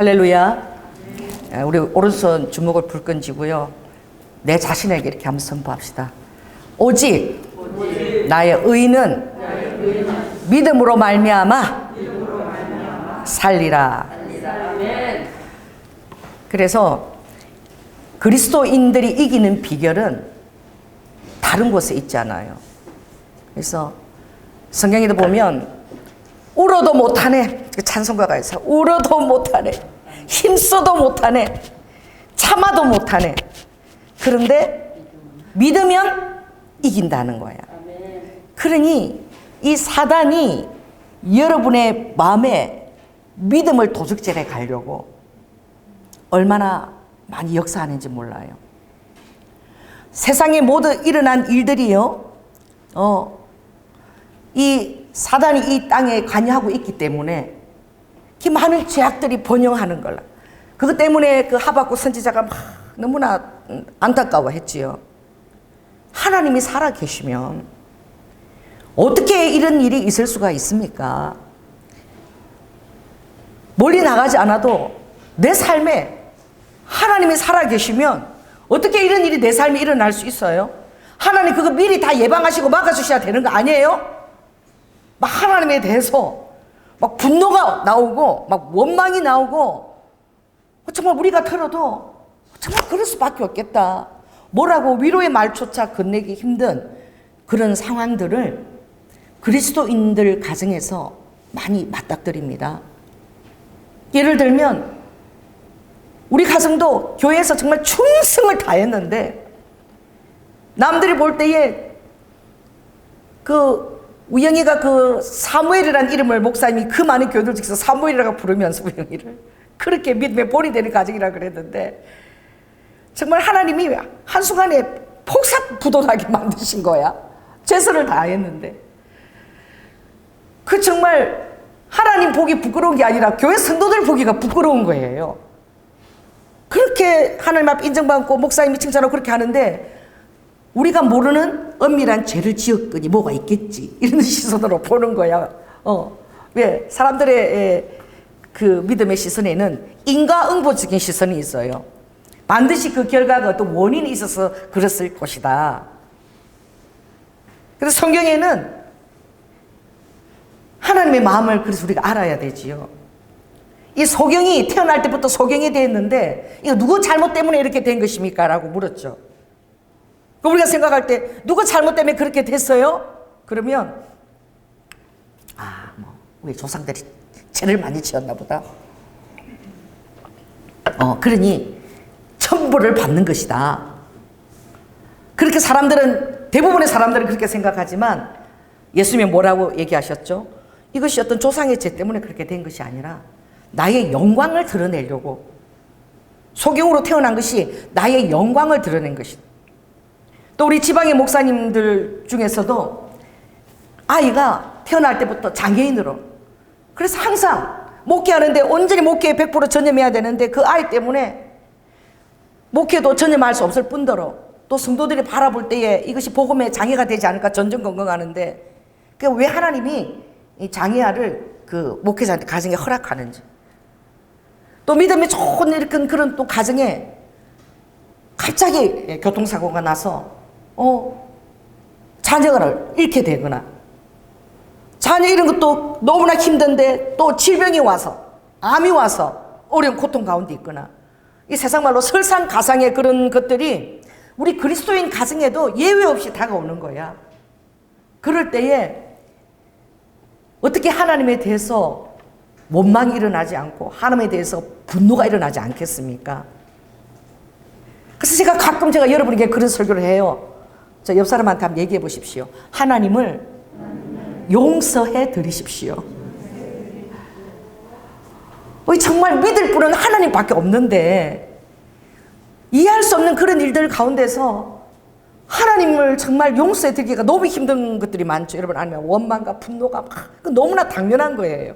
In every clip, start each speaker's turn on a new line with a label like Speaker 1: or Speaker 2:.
Speaker 1: 할렐루야. 우리 오른손 주먹을 불끈 쥐고요. 내 자신에게 이렇게 한번 선포합시다. 오직 나의 의는 믿음으로 말미암아 살리라. 그래서 그리스도인들이 이기는 비결은 다른 곳에 있지 않아요. 그래서 성경에도 보면 울어도 못하네. 찬송가가 있어요. 울어도 못하네. 힘써도 못하네. 참아도 못하네. 그런데 믿으면 이긴다는 거야. 그러니 이 사단이 여러분의 마음에 믿음을 도적질해 가려고 얼마나 많이 역사하는지 몰라요. 세상에 모두 일어난 일들이요, 이 사단이 이 땅에 관여하고 있기 때문에 그 많은 죄악들이 번영하는 거라. 그것 때문에 그 하박국 선지자가 막 너무나 안타까워했지요. 하나님이 살아 계시면 어떻게 이런 일이 있을 수가 있습니까? 멀리 나가지 않아도 내 삶에 하나님이 살아 계시면 어떻게 이런 일이 내 삶에 일어날 수 있어요? 하나님 그거 미리 다 예방하시고 막아주셔야 되는 거 아니에요? 막 하나님에 대해서 막 분노가 나오고 막 원망이 나오고 정말 우리가 들어도 정말 그럴 수밖에 없겠다. 뭐라고 위로의 말조차 건네기 힘든 그런 상황들을 그리스도인들 가정에서 많이 맞닥뜨립니다. 예를 들면 우리 가정도 교회에서 정말 충성을 다했는데 남들이 볼 때에 우영이가 그 사무엘이라는 이름을 목사님이 그 많은 교회들 중에서 사무엘이라고 부르면서 우영이를 그렇게 믿음의 본이 되는 가정이라고 그랬는데 정말 하나님이 한순간에 폭삭부도나게 만드신 거야. 최선을 다했는데 그 정말 하나님 보기 부끄러운 게 아니라 교회 성도들 보기가 부끄러운 거예요. 그렇게 하나님 앞에 인정받고 목사님이 칭찬하고 그렇게 하는데 우리가 모르는 엄밀한 죄를 지었거니 뭐가 있겠지 이런 시선으로 보는 거야. 왜? 사람들의 그 믿음의 시선에는 인과응보적인 시선이 있어요. 반드시 그 결과가 어떤 원인이 있어서 그랬을 것이다. 그래서 성경에는 하나님의 마음을 그래서 우리가 알아야 되지요. 이 소경이 태어날 때부터 소경이 됐는데 이거 누구 잘못 때문에 이렇게 된 것입니까? 라고 물었죠. 우리가 생각할 때 누구 잘못 때문에 그렇게 됐어요? 그러면 우리 조상들이 죄를 많이 지었나 보다. 그러니 천벌을 받는 것이다. 그렇게 대부분의 사람들은 그렇게 생각하지만 예수님이 뭐라고 얘기하셨죠? 이것이 어떤 조상의 죄 때문에 그렇게 된 것이 아니라 나의 영광을 드러내려고 소경으로 태어난 것이 나의 영광을 드러낸 것이다. 또 우리 지방의 목사님들 중에서도 아이가 태어날 때부터 장애인으로 그래서 항상 목회하는데 온전히 목회에 100% 전념해야 되는데 그 아이 때문에 목회도 전념할 수 없을 뿐더러 또 성도들이 바라볼 때에 이것이 복음에 장애가 되지 않을까 전전긍긍하는데 왜 하나님이 이 장애아를 그 목회자한테 가정에 허락하는지 또 믿음이 좋은 이렇게 그런 또 가정에 갑자기 교통사고가 나서 자녀를 잃게 되거나 자녀 잃은 것도 너무나 힘든데 또 질병이 와서 암이 와서 어려운 고통 가운데 있거나 이 세상 말로 설상가상의 그런 것들이 우리 그리스도인 가정에도 예외 없이 다가오는 거야. 그럴 때에 어떻게 하나님에 대해서 원망이 일어나지 않고 하나님에 대해서 분노가 일어나지 않겠습니까? 그래서 제가 여러분에게 그런 설교를 해요. 저 옆 사람한테 한번 얘기해 보십시오. 하나님을 용서해 드리십시오. 정말 믿을 분은 하나님밖에 없는데 이해할 수 없는 그런 일들 가운데서 하나님을 정말 용서해 드리기가 너무 힘든 것들이 많죠. 여러분 아니면 원망과 분노가 너무나 당연한 거예요.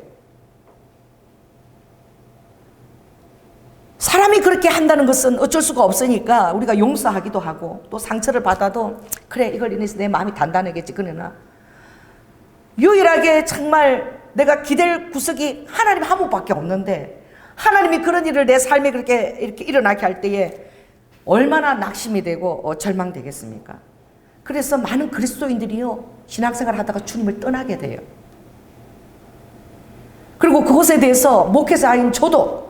Speaker 1: 사람이 그렇게 한다는 것은 어쩔 수가 없으니까 우리가 용서하기도 하고 또 상처를 받아도 그래 이걸 인해서 내 마음이 단단해겠지. 그러나 유일하게 정말 내가 기댈 구석이 하나님 한 분밖에 없는데 하나님이 그런 일을 내 삶에 그렇게 이렇게 일어나게 할 때에 얼마나 낙심이 되고 절망되겠습니까? 그래서 많은 그리스도인들이요, 신앙생활 하다가 주님을 떠나게 돼요. 그리고 그것에 대해서 목회자인 저도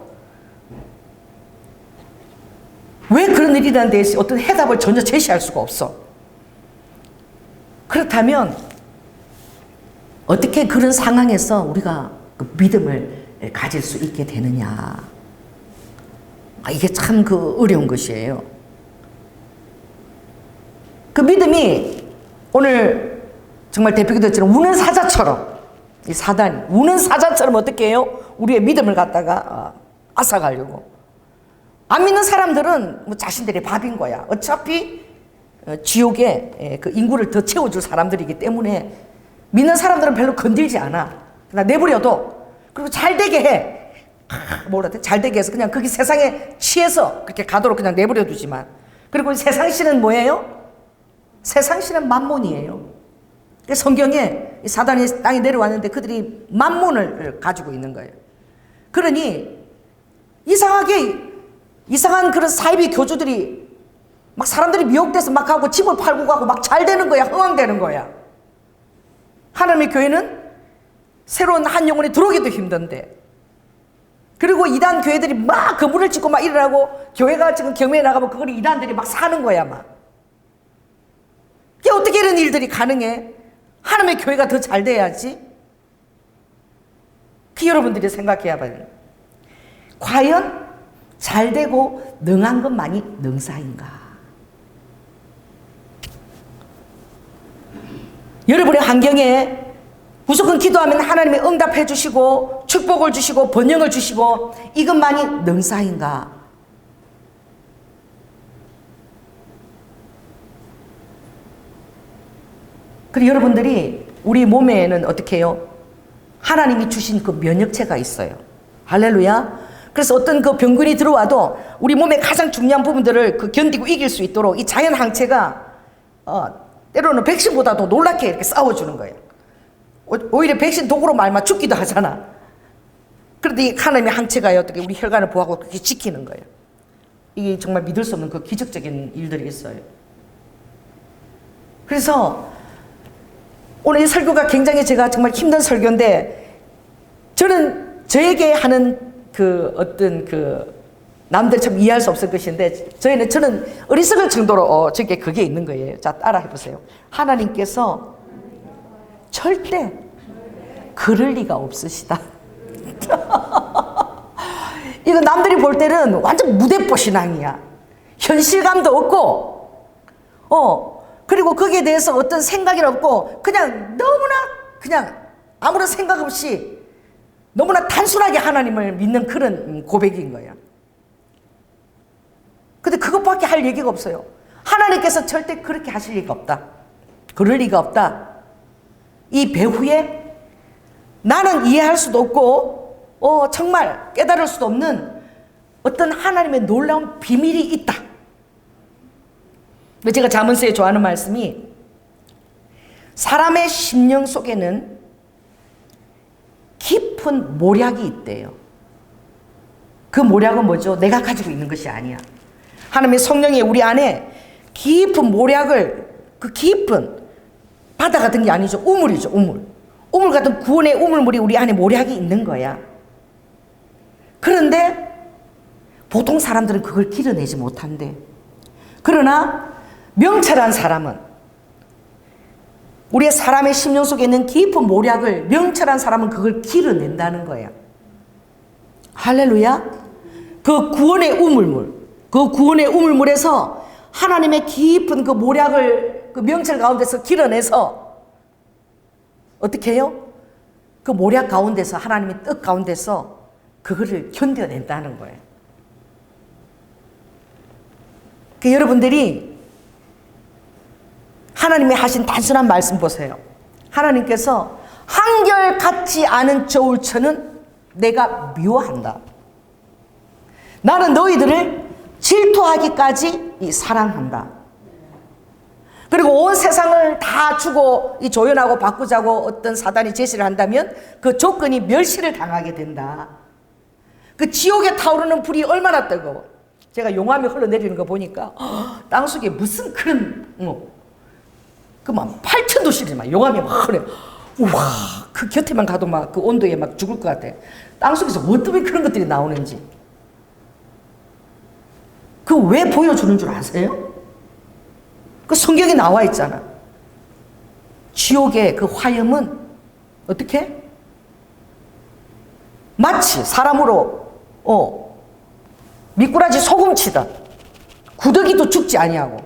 Speaker 1: 왜 그런 일이 일어난 데에 어떤 해답을 전혀 제시할 수가 없어. 그렇다면 어떻게 그런 상황에서 우리가 그 믿음을 가질 수 있게 되느냐. 이게 참 그 어려운 것이에요. 그 믿음이 오늘 정말 대표기도처럼 우는 사자처럼, 이 사단이 우는 사자처럼 어떻게 해요? 우리의 믿음을 갖다가 앗아가려고. 안 믿는 사람들은 뭐 자신들의 밥인 거야. 어차피 지옥에 그 인구를 더 채워줄 사람들이기 때문에 믿는 사람들은 별로 건들지 않아. 그냥 내버려둬. 그리고 잘 되게 해. 뭐라 돼? 잘 되게 해서 그냥 거기 세상에 취해서 그렇게 가도록 그냥 내버려 두지만. 그리고 세상신은 뭐예요? 세상신은 만몬이에요. 성경에 사단이 땅에 내려왔는데 그들이 만몬을 가지고 있는 거예요. 그러니 이상한 그런 사이비 교주들이 막 사람들이 미혹돼서 막 가고 집을 팔고 가고 막 잘 되는 거야. 흥왕되는 거야. 하나님의 교회는 새로운 한 영혼이 들어오기도 힘든데, 그리고 이단 교회들이 막 건물을 짓고 막 일어나고, 교회가 지금 경매에 나가면 그걸 이단들이 막 사는 거야 막. 이게 어떻게 이런 일들이 가능해? 하나님의 교회가 더 잘 돼야지. 그 여러분들이 생각해야 봐요. 과연 잘 되고 능한 것만이 능사인가? 여러분의 환경에 무조건 기도하면 하나님이 응답해 주시고 축복을 주시고 번영을 주시고 이것만이 능사인가? 그리고 여러분들이 우리 몸에는 어떻게 해요? 하나님이 주신 그 면역체가 있어요. 할렐루야. 그래서 어떤 그 병균이 들어와도 우리 몸의 가장 중요한 부분들을 그 견디고 이길 수 있도록 이 자연 항체가 때로는 백신보다도 놀랍게 이렇게 싸워주는 거예요. 오히려 백신 도구로 말만 죽기도 하잖아. 그런데 이 하나님의 항체가 어떻게 우리 혈관을 보호하고 그렇게 지키는 거예요. 이게 정말 믿을 수 없는 그 기적적인 일들이 있어요. 그래서 오늘 이 설교가 굉장히 제가 정말 힘든 설교인데, 저는 저에게 하는 그 어떤 그 남들 참 이해할 수 없을 것인데, 저는 어리석을 정도로 저게 그게 있는 거예요. 자, 따라 해보세요. 하나님께서 절대 그럴 리가 없으시다. 이거 남들이 볼 때는 완전 무대뽀 신앙이야. 현실감도 없고, 그리고 거기에 대해서 어떤 생각이 없고, 그냥 너무나 그냥 아무런 생각 없이 너무나 단순하게 하나님을 믿는 그런 고백인 거야. 근데 그것밖에 할 얘기가 없어요. 하나님께서 절대 그렇게 하실 리가 없다. 그럴 리가 없다. 이 배후에 나는 이해할 수도 없고 정말 깨달을 수도 없는 어떤 하나님의 놀라운 비밀이 있다. 제가 잠언서에 좋아하는 말씀이, 사람의 심령 속에는 깊은 모략이 있대요. 그 모략은 뭐죠? 내가 가지고 있는 것이 아니야. 하나님의 성령이 우리 안에 깊은 모략을, 그 깊은 바다 같은 게 아니죠. 우물이죠. 우물 같은 구원의 우물물이 우리 안에 모략이 있는 거야. 그런데 보통 사람들은 그걸 길어내지 못한대. 그러나 명철한 사람은, 우리의 사람의 심령 속에 있는 깊은 모략을 명철한 사람은 그걸 길어낸다는 거야. 할렐루야. 그 구원의 우물물, 그 구원의 우물물에서 하나님의 깊은 그 모략을 그 명철 가운데서 길어내서 어떻게 해요? 그 모략 가운데서, 하나님의 뜻 가운데서 그거를 견뎌낸다는 거예요. 여러분들이 하나님이 하신 단순한 말씀 보세요. 하나님께서 한결같지 않은 저울처는 내가 미워한다. 나는 너희들을 질투하기까지 사랑한다. 그리고 온 세상을 다 주고 조연하고 바꾸자고 어떤 사단이 제시를 한다면 그 조건이 멸시를 당하게 된다. 그 지옥에 타오르는 불이 얼마나 뜨거워. 제가 용암이 흘러내리는 거 보니까 땅속에 무슨 그런 그막 8천도 시리지 막 용암이 막 흐르. 우와, 그 곁에만 가도 막 그 온도에 막 죽을 것 같아. 땅속에서 뭐 때문에 그런 것들이 나오는지. 그 왜 보여주는 줄 아세요? 그 성경에 나와 있잖아. 지옥의 그 화염은 어떻게? 마치 사람으로 미꾸라지 소금치다. 구더기도 죽지 아니하고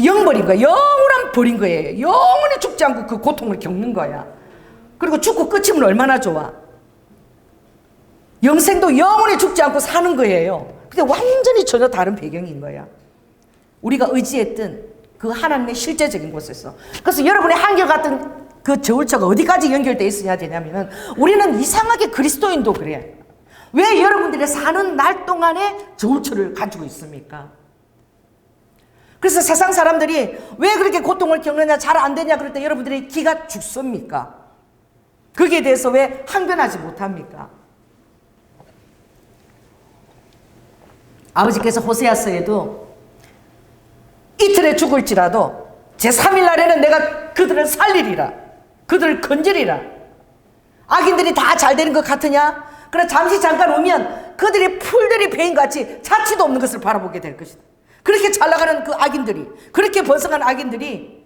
Speaker 1: 영벌인 거야. 영원한 벌인 거예요. 영원히 죽지 않고 그 고통을 겪는 거야. 그리고 죽고 끝이면 얼마나 좋아. 영생도 영원히 죽지 않고 사는 거예요. 근데 완전히 전혀 다른 배경인 거야. 우리가 의지했던 그 하나님의 실제적인 곳에서. 그래서 여러분의 한결같은 그 저울처가 어디까지 연결되어 있어야 되냐면은 우리는 이상하게 그리스도인도 그래. 왜 여러분들이 사는 날 동안에 저울처를 가지고 있습니까? 그래서 세상 사람들이 왜 그렇게 고통을 겪느냐, 잘 안 되냐 그럴 때 여러분들이 기가 죽습니까? 거기에 대해서 왜 항변하지 못합니까? 아버지께서 호세아서에도 이틀에 죽을지라도 제3일 날에는 내가 그들을 살리리라. 그들을 건지리라. 악인들이 다 잘 되는 것 같으냐? 그러나 잠시 잠깐 오면 그들의 풀들이 베인같이 자취도 없는 것을 바라보게 될 것이다. 그렇게 잘 나가는 그 악인들이, 그렇게 번성한 악인들이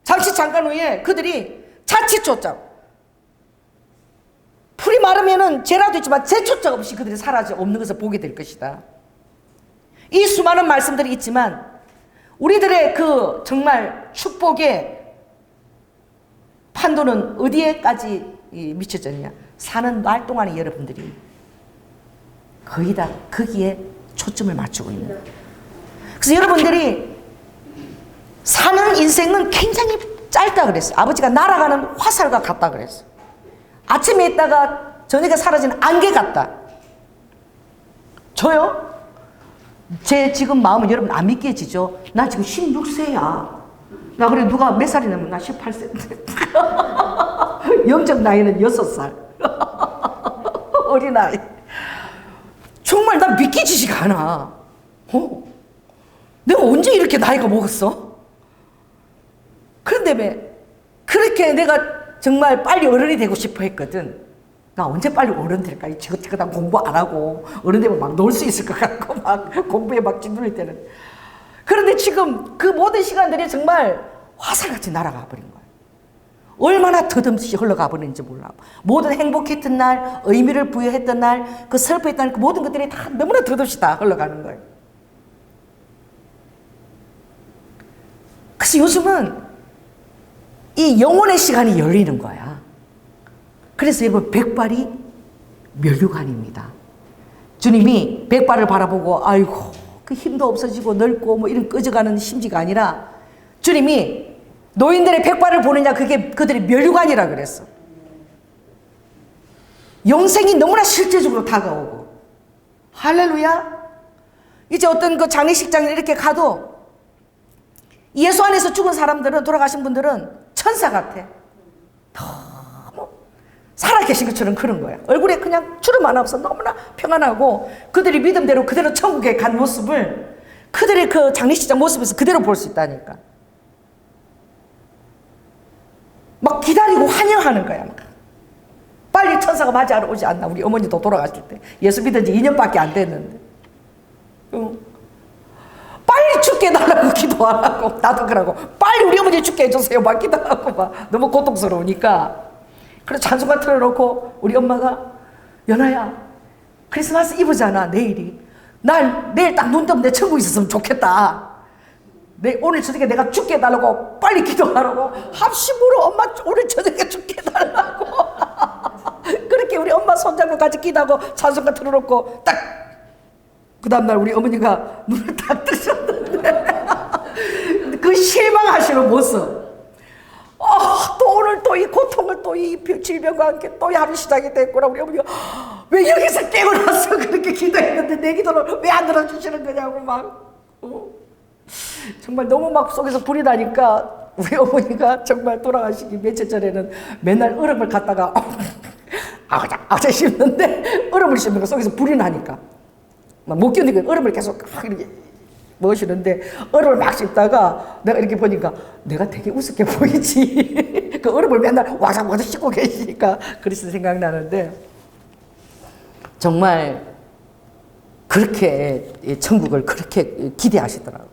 Speaker 1: 잠시 잠깐 후에 그들이 자취조차 풀이 마르면은 재라도 있지만 재초짝 없이 그들이 사라져 없는 것을 보게 될 것이다. 이 수많은 말씀들이 있지만 우리들의 그 정말 축복의 판도는 어디에까지 미쳐졌냐? 사는 날 동안에 여러분들이 거의 다 거기에 초점을 맞추고 있는 거예요. 그래서 여러분들이 사는 인생은 굉장히 짧다 그랬어요. 아버지가 날아가는 화살과 같다 그랬어요. 아침에 있다가 저녁에 사라지는 안개 같다. 저요? 제 지금 마음은 여러분 안 믿겨지죠? 나 지금 16세야. 나 그래 누가 몇 살이 넘으면 나 18세인데. 영적 나이는 6살. 어린아이. 정말 나 믿기지가 않아. 내가 언제 이렇게 나이가 먹었어? 그런데 왜 그렇게 내가 정말 빨리 어른이 되고 싶어 했거든. 나 언제 빨리 어른 될까? 지긋지긋한 공부 안 하고 어른 되면 막 놀 수 있을 것 같고 막 공부에 막 찌들릴 때는. 그런데 지금 그 모든 시간들이 정말 화살같이 날아가 버린 거야. 얼마나 더듬없이 흘러가 버리는지 몰라. 모든 행복했던 날, 의미를 부여했던 날, 그 슬퍼했던 그 모든 것들이 다 너무나 더듬없이 다 흘러가는 거예요. 그래서 요즘은 이 영혼의 시간이 열리는 거야. 그래서 여러분 백발이 면류관입니다. 주님이 백발을 바라보고 아이고 그 힘도 없어지고 늙고 뭐 이런 꺼져가는 심지가 아니라 주님이 노인들의 백발을 보느냐 그게 그들의 면류관이라 그랬어. 영생이 너무나 실제적으로 다가오고 할렐루야. 이제 어떤 그 장례식장에 이렇게 가도 예수 안에서 죽은 사람들은 돌아가신 분들은 천사 같아. 너무 살아계신 것처럼 그런 거야. 얼굴에 그냥 주름 하나 없어. 너무나 평안하고 그들이 믿음대로 그대로 천국에 간 모습을 그들의 그 장례식장 모습에서 그대로 볼 수 있다니까. 막 기다리고 환영하는 거야. 막. 빨리 천사가 맞이하러 오지 않나. 우리 어머니도 돌아가실 때 예수 믿은 지 2년밖에 안 됐는데 빨리 죽게 해달라고 기도 안 하고 나도 그러고 빨리 우리 어머니 죽게 해주세요 막 기도하고 막 너무 고통스러우니까. 그래서 찬송가 틀어놓고 우리 엄마가 연아야 크리스마스 이브잖아 내일이. 내일 딱 눈 뜨면 내 천국에 있었으면 좋겠다. 오늘 저녁에 내가 죽게 해달라고 빨리 기도하라고 합심으로 엄마 오늘 저녁에 죽게 해달라고 그렇게 우리 엄마 손잡고 같이 기도하고 찬송가 틀어놓고 딱 그 다음날 우리 어머니가 눈을 딱 뜨셨는데 그 실망하시는 모습. 또 오늘 또 이 고통을 또 이 질병과 함께 또 하루 시작이 됐구나. 우리 어머니가 왜 여기서 깨어나서 그렇게 기도했는데 내 기도를 왜 안 들어주시는 거냐고 막 정말 너무 막 속에서 불이 나니까 우리 어머니가 정말 돌아가시기 며칠 전에는 맨날 얼음을 갖다가 아우자 씹는데 얼음을 씹으니까 속에서 불이 나니까 막 못 견디고 얼음을 계속 이렇게 먹으시는데, 얼음을 막 씹다가 내가 이렇게 보니까 내가 되게 우습게 보이지. 그 얼음을 맨날 와작와작 씹고 계시니까 그래서 생각나는데, 정말 그렇게 천국을 그렇게 기대하시더라고요.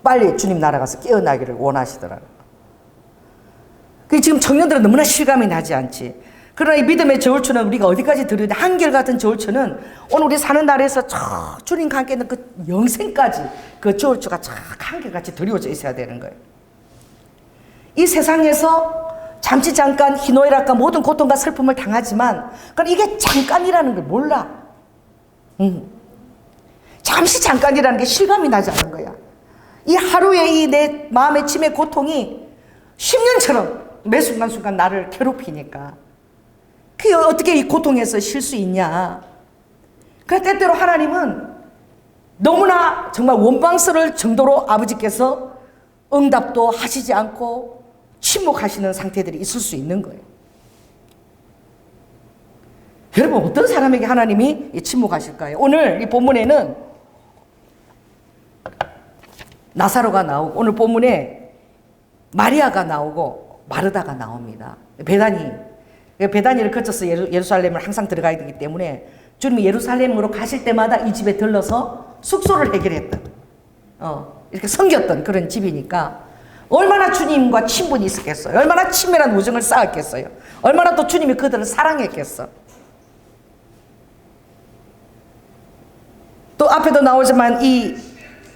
Speaker 1: 빨리 주님 나라 가서 깨어나기를 원하시더라고요. 지금 청년들은 너무나 실감이 나지 않지. 그러나 이 믿음의 저울추는 우리가 어디까지 들으냐, 한결같은 저울추는 오늘 우리 사는 날에서 저 주님과 함께 있는 그 영생까지 그 저울추가 쫙 한결같이 드리워져 있어야 되는 거예요. 이 세상에서 잠시 잠깐 희노애락과 모든 고통과 슬픔을 당하지만, 그럼 이게 잠깐이라는 걸 몰라. 잠시 잠깐이라는 게 실감이 나지 않는 거야. 이 하루의 이 내 마음의 짐의 고통이 10년처럼 매 순간순간 나를 괴롭히니까, 그게 어떻게 이 고통에서 쉴 수 있냐. 그래서 때때로 하나님은 너무나 정말 원망스러울 정도로 아버지께서 응답도 하시지 않고 침묵하시는 상태들이 있을 수 있는 거예요. 여러분, 어떤 사람에게 하나님이 침묵하실까요? 오늘 이 본문에는 나사로가 나오고, 오늘 본문에 마리아가 나오고 마르다가 나옵니다. 베다니를 거쳐서 예루살렘을 항상 들어가야 되기 때문에 주님이 예루살렘으로 가실 때마다 이 집에 들러서 숙소를 해결했던, 이렇게 섬겼던 그런 집이니까 얼마나 주님과 친분이 있었겠어요. 얼마나 친밀한 우정을 쌓았겠어요. 얼마나 또 주님이 그들을 사랑했겠어. 또 앞에도 나오지만 이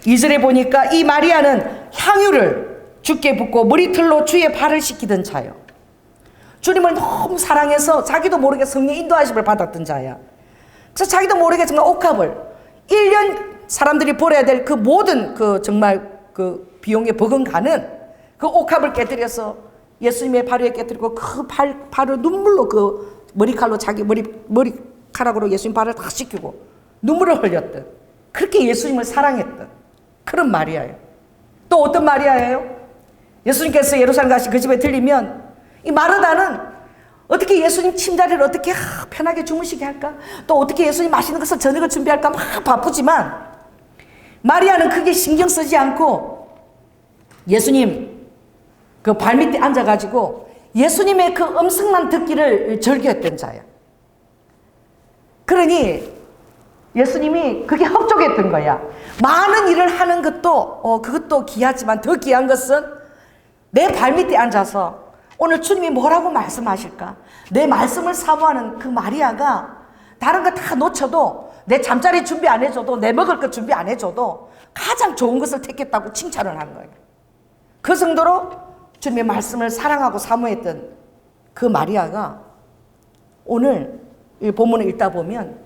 Speaker 1: 2절에 보니까 이 마리아는 향유를 주께 붓고 머리털로 주의 발을 씻기던 자요. 주님을 너무 사랑해서 자기도 모르게 성령 인도하심을 받았던 자야. 그래서 자기도 모르게 정말 옥합을 1년 사람들이 버려야 될 그 모든 그 정말 그 비용에 버금가는 그 옥합을 깨뜨려서 예수님의 발 위에 깨뜨리고 그 발을 눈물로 그 머리칼로 자기 머리카락으로 예수님 발을 다 씻기고 눈물을 흘렸던, 그렇게 예수님을 사랑했던 그런 마리아예요. 또 어떤 마리아예요? 예수님께서 예루살렘 가시 그 집에 들리면 이 마르다는 어떻게 예수님 침자리를 어떻게 편하게 주무시게 할까? 또 어떻게 예수님 맛있는 것을 저녁을 준비할까? 막 바쁘지만 마리아는 크게 신경 쓰지 않고 예수님 그 발밑에 앉아가지고 예수님의 그 음성만 듣기를 즐겼던 자야. 그러니 예수님이 그게 흡족했던 거야. 많은 일을 하는 것도 그것도 귀하지만 더 귀한 것은 내 발밑에 앉아서 오늘 주님이 뭐라고 말씀하실까? 내 말씀을 사모하는 그 마리아가 다른 거 다 놓쳐도, 내 잠자리 준비 안 해줘도, 내 먹을 것 준비 안 해줘도 가장 좋은 것을 택했다고 칭찬을 하는 거예요. 그 정도로 주님의 말씀을 사랑하고 사모했던 그 마리아가 오늘 이 본문을 읽다 보면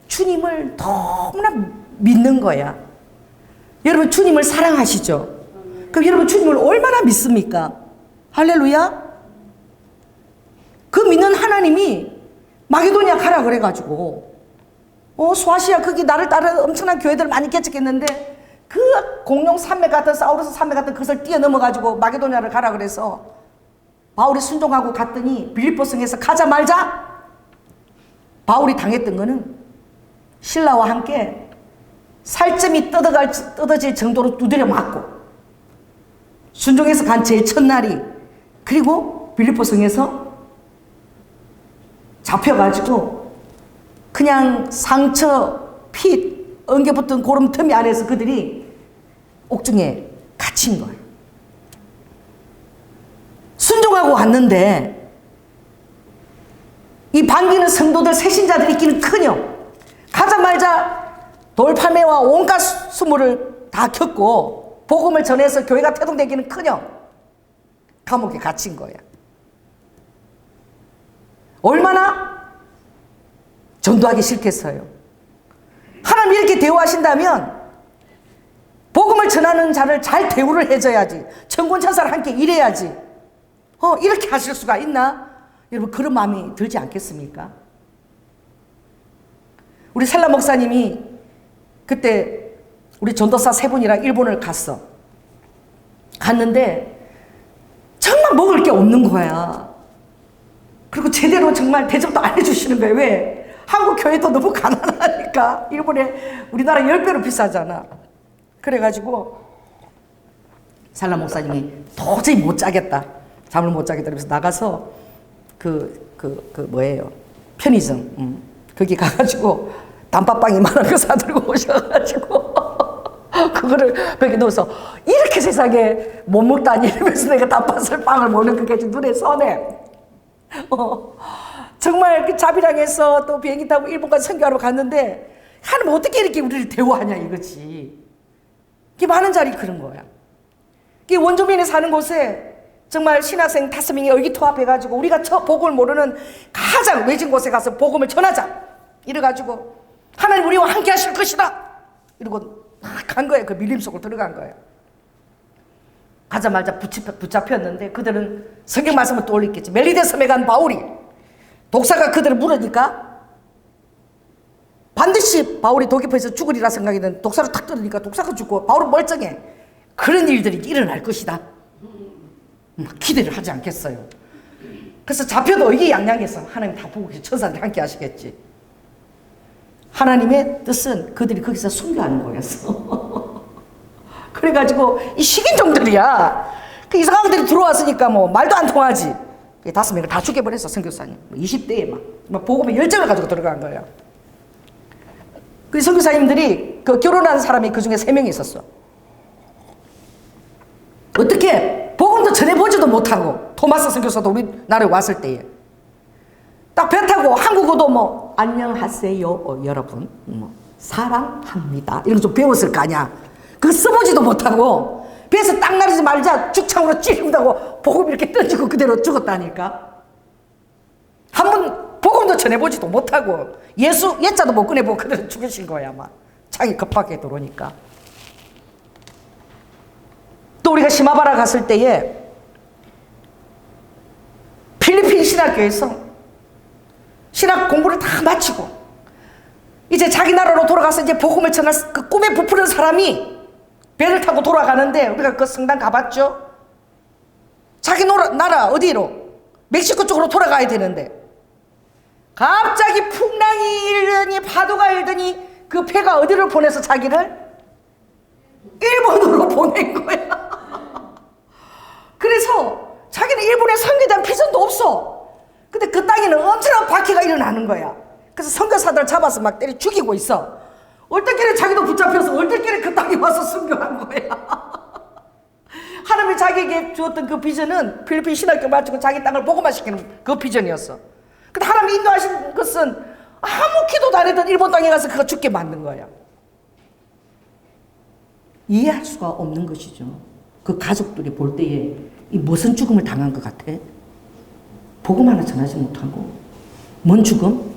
Speaker 1: 주님을 너무나 믿는 거야. 여러분, 주님을 사랑하시죠? 그럼 여러분, 주님을 얼마나 믿습니까? 할렐루야. 그 믿는 하나님이 마게도니아 가라 그래가지고 소아시아 거기 나를 따르는 엄청난 교회들 많이 개척했는데, 그 공룡 산맥 같은, 사우루스 산맥 같은 그것을 뛰어넘어가지고 마게도니아를 가라 그래서 바울이 순종하고 갔더니 빌립보 성에서 가자마자 바울이 당했던 거는 신라와 함께 살점이 뜯어질 정도로 두드려 맞고, 순종해서 간 제일 첫날이, 그리고 빌립보 성에서 잡혀가지고 그냥 상처, 핏, 엉겨 붙은 고름 틈이 안에서 그들이 옥중에 갇힌 거예요. 순종하고 왔는데 이 반기는 성도들, 새신자들이 있기는커녕 가자마자 돌팔매와 온갖 수모를 다 겪고 복음을 전해서 교회가 태동되기는커녕 감옥에 갇힌 거야. 얼마나 전도하기 싫겠어요. 하나님 이렇게 대우하신다면 복음을 전하는 자를 잘 대우를 해줘야지. 천군 천사랑 함께 일해야지. 이렇게 하실 수가 있나? 여러분, 그런 마음이 들지 않겠습니까? 우리 셀라 목사님이 그때 우리 전도사 3분이랑 일본을 갔는데 정말 먹을 게 없는 거야. 그리고 제대로 정말 대접도 안 해주시는 거예요. 왜? 한국 교회도 너무 가난하니까 일본에 우리나라 10배로 비싸잖아. 그래가지고 살라 목사님이 도저히 못 자겠다. 잠을 못 자겠다. 그래서 나가서 뭐예요? 편의점. 거기 가가지고 단팥빵 이만한 거 사들고 오셔가지고 그거를 벽에 넣어서 이렇게 세상에 못 먹다니 이러면서 내가 단팥을 빵을 먹는 그게 눈에 선해. 정말 그 자비랑에서 또 비행기 타고 일본까지 선교하러 갔는데 하나님 어떻게 이렇게 우리를 대우하냐 이거지. 그게 많은 자리 그런 거야. 그게 원주민이 사는 곳에 정말 신학생 5명이 의기투합해가지고 우리가 복음을 모르는 가장 외진 곳에 가서 복음을 전하자 이래가지고 하나님 우리와 함께 하실 것이다 이러고 막 간 거예요. 그 밀림 속으로 들어간 거예요. 가자마자 붙잡혔는데 그들은 성경 말씀을 떠올렸겠지. 멜리데 섬에 간 바울이 독사가 그들을 물으니까 반드시 바울이 독입해서 죽으리라 생각했는데 독사를 탁 때리니까 독사가 죽고 바울은 멀쩡해. 그런 일들이 일어날 것이다. 기대를 하지 않겠어요. 그래서 잡혀도 의기양양해서 하나님 다 보고 계시 천사들이 함께 하시겠지. 하나님의 뜻은 그들이 거기서 순교하는 거였어. 그래가지고 이 식인종들이야. 그 이상한 것들이 들어왔으니까 뭐 말도 안 통하지. 5명을 다 죽여버렸어. 선교사님 20대에 막 복음의 열정을 가지고 들어간 거예요. 그 선교사님들이 그 결혼한 사람이 그 중에 3명이 있었어. 어떻게 복음도 전해보지도 못하고 토마스 선교사도 우리나라에 왔을 때에 딱 배 타고 한국어도 뭐 안녕하세요 여러분 뭐 사랑합니다 이런 거 좀 배웠을 거 아니야. 그거 써보지도 못하고 배에서 땅 나르지 말자 죽창으로 찌른다고 복음 이렇게 던지고 그대로 죽었다니까. 한 번 복음도 전해보지도 못하고 예수 예자도 못 꺼내보고 그대로 죽으신 거야. 아마 창이 급하게 들어오니까. 또 우리가 시마바라 갔을 때에 필리핀 신학교에서 신학 공부를 다 마치고 이제 자기 나라로 돌아가서 이제 복음을 전할 그 꿈에 부풀은 사람이 배를 타고 돌아가는데 우리가 그 성당 가봤죠? 자기 나라 어디로? 멕시코 쪽으로 돌아가야 되는데 갑자기 풍랑이 일더니 파도가 일더니 그 배가 어디로 보내서 자기를? 일본으로 보낸 거야. 그래서 자기는 일본에 선교에 대한 비전도 없어. 근데 그 땅에는 엄청난 박해가 일어나는 거야. 그래서 선교사들 잡아서 막 때려 죽이고 있어. 얼떨결에 자기도 붙잡혀서 얼떨결에 그 땅에 와서 선교한 거야. 하나님이 자기에게 주었던 그 비전은 필리핀 신학교 마치고 자기 땅을 복음화 시키는 그 비전이었어. 근데 하나님이 인도하신 것은 아무 기도도 안 했던 일본 땅에 가서 그거 죽게 만든 거야. 이해할 수가 없는 것이죠. 그 가족들이 볼 때에 이 무슨 죽음을 당한 것 같아? 복음 하나 전하지 못하고 뭔 죽음?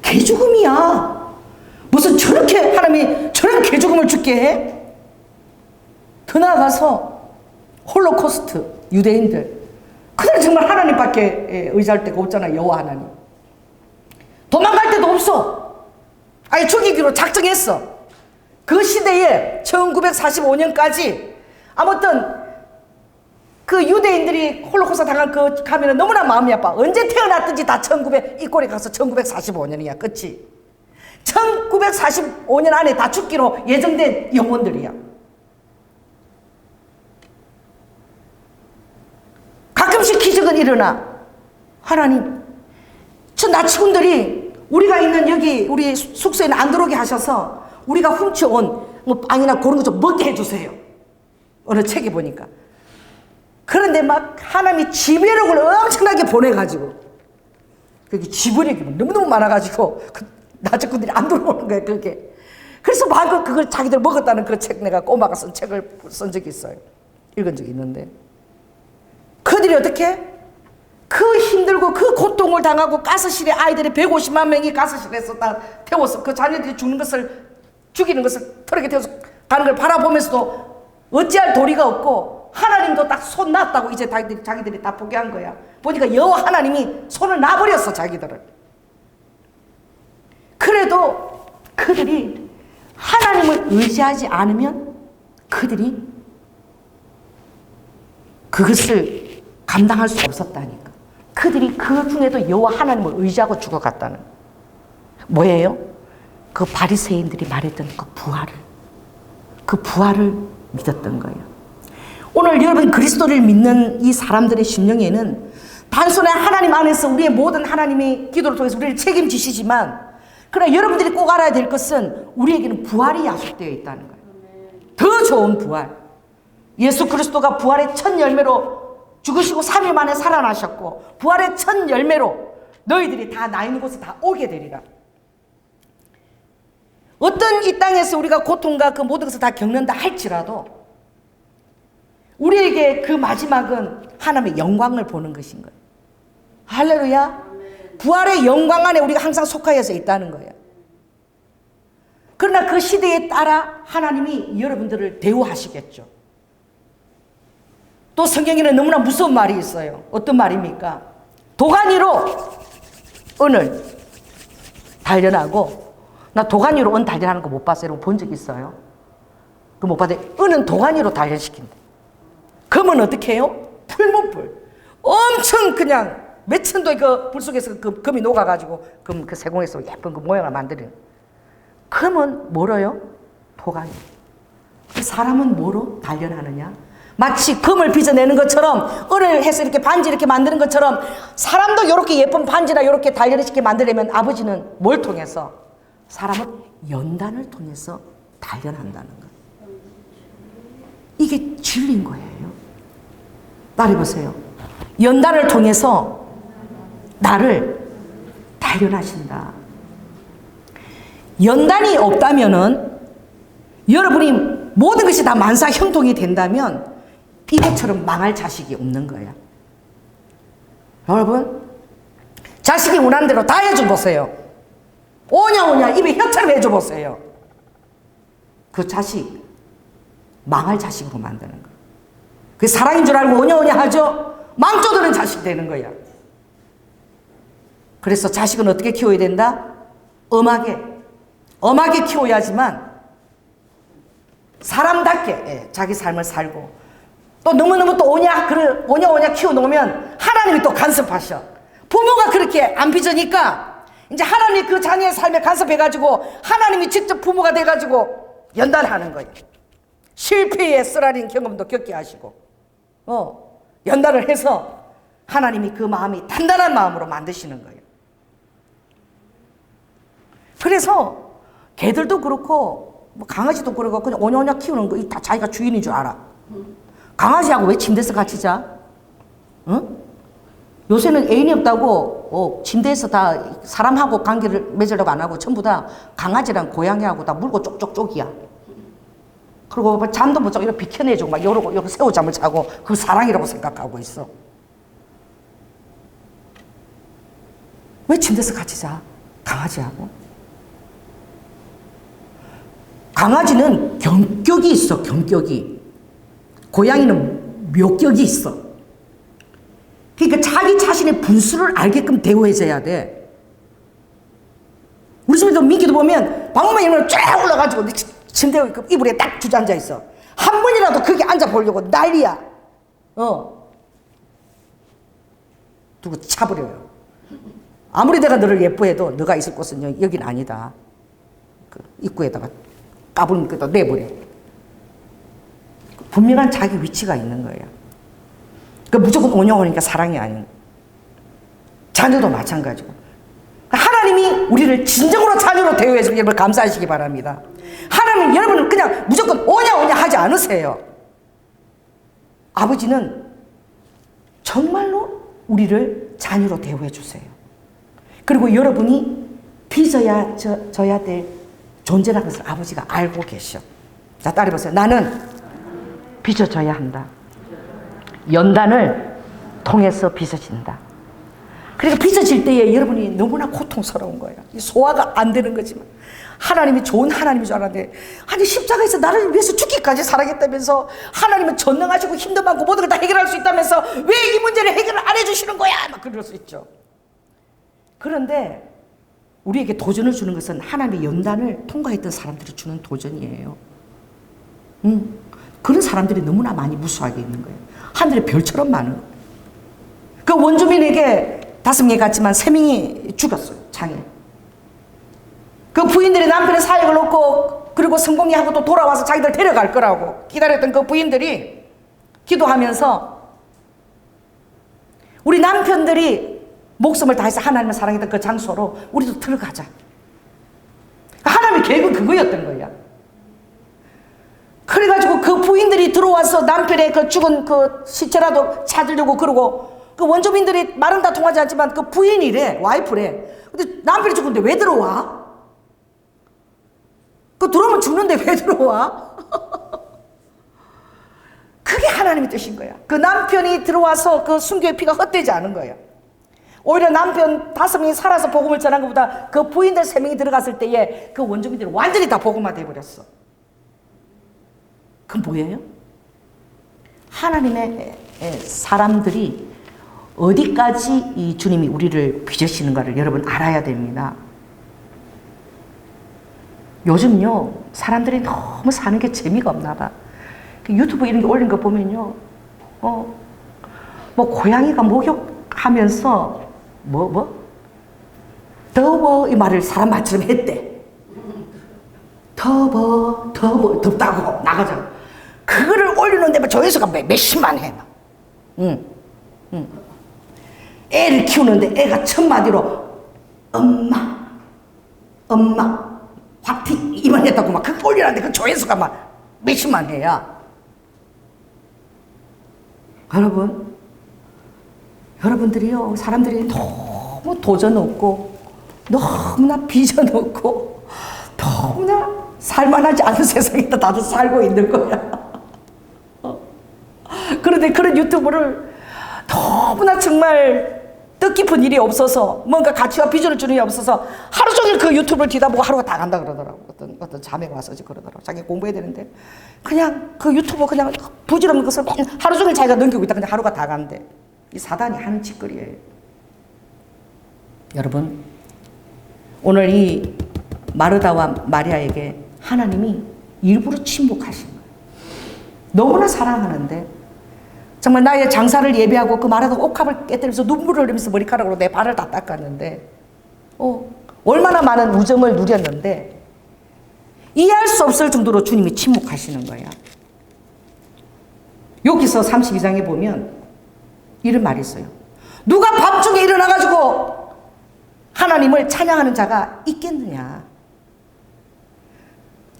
Speaker 1: 개죽음이야. 무슨 저렇게 하나님이 저런 개죽음을 죽게 해? 더 나아가서 홀로코스트 유대인들 그들은 정말 하나님밖에 의지할 데가 없잖아. 여호와 하나님. 도망갈 데도 없어. 아예 죽이기로 작정했어. 그 시대에 1945년까지 아무튼 그 유대인들이 홀로코스트 당한 그 가면은 너무나 마음이 아파. 언제 태어났든지 다 이 꼴에 가서 1945년이야. 끝이. 1945년 안에 다 죽기로 예정된 영혼들이야. 가끔씩 기적은 일어나. 하나님, 저 나치군들이 우리가 있는 여기 우리 숙소에는 안 들어오게 하셔서 우리가 훔쳐온 뭐 빵이나 그런 거 좀 먹게 해주세요. 어느 책에 보니까. 그런데 막 하나님이 지배력을 엄청나게 보내가지고 그게 지배력이 너무너무 많아가지고 그 나치군들이 안 들어오는 거야. 그게. 그래서 막 그걸 자기들 먹었다는 그 책 내가 꼬마가 쓴 책을 쓴 적이 있어요. 읽은 적이 있는데 그들이 어떻게 그 힘들고 그 고통을 당하고 가스실에 아이들이 150만 명이 가스실에서 다 태워서 그 자녀들이 죽이는 것을 트럭에 태워서 가는 걸 바라보면서도 어찌할 도리가 없고 하나님도 딱 손 놨다고 이제 자기들이 다 포기한 거야. 보니까 여호와 하나님이 손을 놔버렸어. 자기들을. 그래도 그들이 하나님을 의지하지 않으면 그들이 그것을 감당할 수 없었다니까. 그들이 그 중에도 여호와 하나님을 의지하고 죽어갔다는. 뭐예요? 그 바리새인들이 말했던 그 부활을 믿었던 거예요. 오늘 여러분 그리스도를 믿는 이 사람들의 심령에는 단순히 하나님 안에서 우리의 모든 하나님의 기도를 통해서 우리를 책임지시지만, 그러나 여러분들이 꼭 알아야 될 것은 우리에게는 부활이 약속되어 있다는 거예요. 더 좋은 부활. 예수 그리스도가 부활의 첫 열매로 죽으시고 3일 만에 살아나셨고, 부활의 첫 열매로 너희들이 다 나 있는 곳에 다 오게 되리라. 어떤 이 땅에서 우리가 고통과 그 모든 것을 다 겪는다 할지라도 우리에게 그 마지막은 하나님의 영광을 보는 것인 거예요. 할렐루야. 부활의 영광 안에 우리가 항상 속하여서 있다는 거예요. 그러나 그 시대에 따라 하나님이 여러분들을 대우하시겠죠. 또 성경에는 너무나 무서운 말이 있어요. 어떤 말입니까? 도가니로 은을 단련하고, 나 도가니로 은 단련하는 거 못 봤어요. 여러분 본 적 있어요? 그 못 봤어요. 은은 도가니로 단련시킨다. 금은 어떻게 해요? 풀무불. 엄청 그냥 몇천 도의 그 불 속에서 그 금이 녹아가지고 그 세공에서 예쁜 그 모양을 만드는. 금은 뭐로요? 도가니. 그 사람은 뭐로 단련하느냐? 마치 금을 빚어내는 것처럼, 은을 해서 이렇게 반지 이렇게 만드는 것처럼 사람도 이렇게 예쁜 반지나 이렇게 단련시켜 만들려면 아버지는 뭘 통해서? 사람은 연단을 통해서 단련한다는 거예요. 이게 진리인 거예요. 따라해보세요. 연단을 통해서 나를 단련하신다. 연단이 없다면은, 여러분이 모든 것이 다 만사 형통이 된다면 이것처럼 망할 자식이 없는 거야. 여러분, 자식이 원하는 대로 다 해줘 보세요. 오냐 입에 혀처럼 해줘 보세요. 그 자식 망할 자식으로 만드는 거야. 그 사랑인 줄 알고 오냐 하죠? 망쳐드는 자식 되는 거야. 그래서 자식은 어떻게 키워야 된다? 엄하게 키워야지만 사람답게 자기 삶을 살고, 또 너무너무 또 오냐 키워놓으면 하나님이 또 간섭하셔. 부모가 그렇게 안 빚으니까 이제 하나님이 그 자녀의 삶에 간섭해가지고 하나님이 직접 부모가 돼가지고 연단하는 거예요. 실패의 쓰라린 경험도 겪게 하시고, 연단을 해서 하나님이 그 마음이 단단한 마음으로 만드시는 거예요. 그래서 개들도 그렇고 뭐 강아지도 그렇고 그냥 오냐오냐 키우는 거 다 자기가 주인인 줄 알아. 강아지하고 왜 침대에서 같이 자? 응? 요새는 애인이 없다고 침대에서 다 사람하고 관계를 맺으려고 안 하고 전부 다 강아지랑 고양이하고 다 물고 쪽쪽쪽이야. 그리고 잠도 못 자고 이렇게 비켜내주고 막 요러고 새우잠을 자고 그 사랑이라고 생각하고 있어. 왜 침대에서 같이 자? 강아지하고. 강아지는 경격이 있어, 경격이. 고양이는 묘격이 있어. 그러니까 자기 자신의 분수를 알게끔 대우해줘야 돼. 우리 집에도 민기도 보면 방문만 이러면 쫙 올라가지고 침대 이불에 딱 주저앉아 있어. 한 번이라도 거기 앉아보려고 난리야. 누구 차버려요. 아무리 내가 너를 예뻐해도 너가 있을 곳은 여긴 아니다. 그 입구에다가 까불면 또 내버려. 분명한 자기 위치가 있는 거예요. 그 무조건 오냐오니까 사랑이 아닌. 자녀도 마찬가지고. 하나님이 우리를 진정으로 자녀로 대우해서 여러분 감사하시기 바랍니다. 하나님은 여러분을 그냥 무조건 오냐 하지 않으세요. 아버지는 정말로 우리를 자녀로 대우해 주세요. 그리고 여러분이 빚어야 져야 될 존재라는 것을 아버지가 알고 계셔. 자, 따라해보세요. 나는 빚어져야 한다. 연단을 통해서 빚어진다. 그러니까 빚어질 때에 여러분이 너무나 고통스러운 거예요. 소화가 안 되는 거지만 하나님이 좋은 하나님인 줄 알았는데, 아니 십자가에서 나를 위해서 죽기까지 살아겠다면서 하나님은 전능하시고 힘도 많고 모든 걸 다 해결할 수 있다면서 왜 이 문제를 해결을 안 해주시는 거야? 막 그럴 수 있죠. 그런데 우리에게 도전을 주는 것은 하나님의 연단을 통과했던 사람들이 주는 도전이에요. 그런 사람들이 너무나 많이 무수하게 있는 거예요. 하늘의 별처럼 많은. 그 원주민에게 5명 갔지만 3명이 죽었어요. 장에. 그 부인들이 남편의 사역을 놓고 그리고 성공이 하고 또 돌아와서 자기들 데려갈 거라고 기다렸던 그 부인들이 기도하면서 우리 남편들이 목숨을 다해서 하나님을 사랑했던 그 장소로 우리도 들어가자. 하나님의 계획은 그거였던 거야. 그래가지고 그 부인들이 들어와서 남편의 그 죽은 그 시체라도 찾으려고 그러고 그 원주민들이 말은 다 통하지 않지만 그 부인이래, 와이프래. 근데 남편이 죽은데 왜 들어와? 그 들어오면 죽는데 왜 들어와? 그게 하나님의 뜻인 거야. 그 남편이 들어와서 그 순교의 피가 헛되지 않은 거야. 오히려 남편 5명이 살아서 복음을 전한 것보다 그 부인들 3명이 들어갔을 때에 그 원주민들이 완전히 다 복음화 돼버렸어. 그건 뭐예요? 하나님의 사람들이 어디까지 이 주님이 우리를 빚으시는가를 여러분 알아야 됩니다. 요즘요 사람들이 너무 사는 게 재미가 없나 봐. 유튜브 이런 게 올린 거 보면요 뭐 고양이가 목욕하면서 더워 이 말을 사람 말처럼 했대. 더워 덥다고 나가자. 그거를 올리는데 조회수가 몇십만 해. 애를 키우는데 애가 첫 마디로 엄마 화티 이만 했다고 막 그거 올리는데 그 조회수가 막 몇십만 회야. 여러분들이요 사람들이 너무 도전 없고 너무나 비전 없고 너무나 살만하지 않은 세상에다 다들 살고 있는 거야. 그런데 그런 유튜브를 너무나 정말 뜻깊은 일이 없어서 뭔가 가치와 비전을 주는 일이 없어서 하루 종일 그 유튜브를 뒤다보고 하루가 다 간다 그러더라고. 어떤 자매가 와서 그러더라고. 자기 공부해야 되는데 그냥 그 유튜브 그냥 부질없는 것을 하루 종일 자기가 넘기고 있다. 근데 하루가 다 간대. 이 사단이 하는 짓거리예요. 여러분 오늘 이 마르다와 마리아에게 하나님이 일부러 침묵하신 거예요. 너무나 사랑하는데 정말 나의 장사를 예배하고 그 마르다가 옥합을 깨뜨리면서 눈물을 흘리면서 머리카락으로 내 발을 다 닦았는데 얼마나 많은 우정을 누렸는데 이해할 수 없을 정도로 주님이 침묵하시는 거야. 여기서 32장에 보면 이런 말이 있어요. 누가 밤중에 일어나가지고 하나님을 찬양하는 자가 있겠느냐.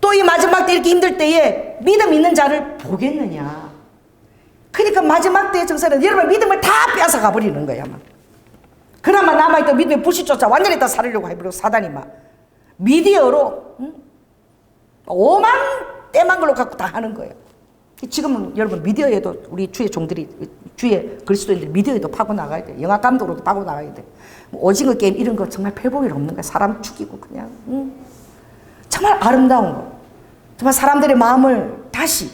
Speaker 1: 또 이 마지막 때 이렇게 힘들 때에 믿음 있는 자를 보겠느냐. 그러니까 마지막 때의 정사는 여러분 믿음을 다 빼앗아 가버리는 거야. 막. 그나마 남아있던 믿음의 불씨조차 완전히 다 살리려고 해버리고 사단이 막 미디어로 오만 때만 걸로 갖고 다 하는 거예요. 지금은 여러분 미디어에도 우리 주의 종들이 주의 그리스도인들이 미디어에도 파고 나가야 돼. 영화 감독으로도 파고 나가야 돼. 오징어 게임 이런 거 정말 별볼일 없는 거야. 사람 죽이고 그냥 정말 아름다운 거. 정말 사람들의 마음을 다시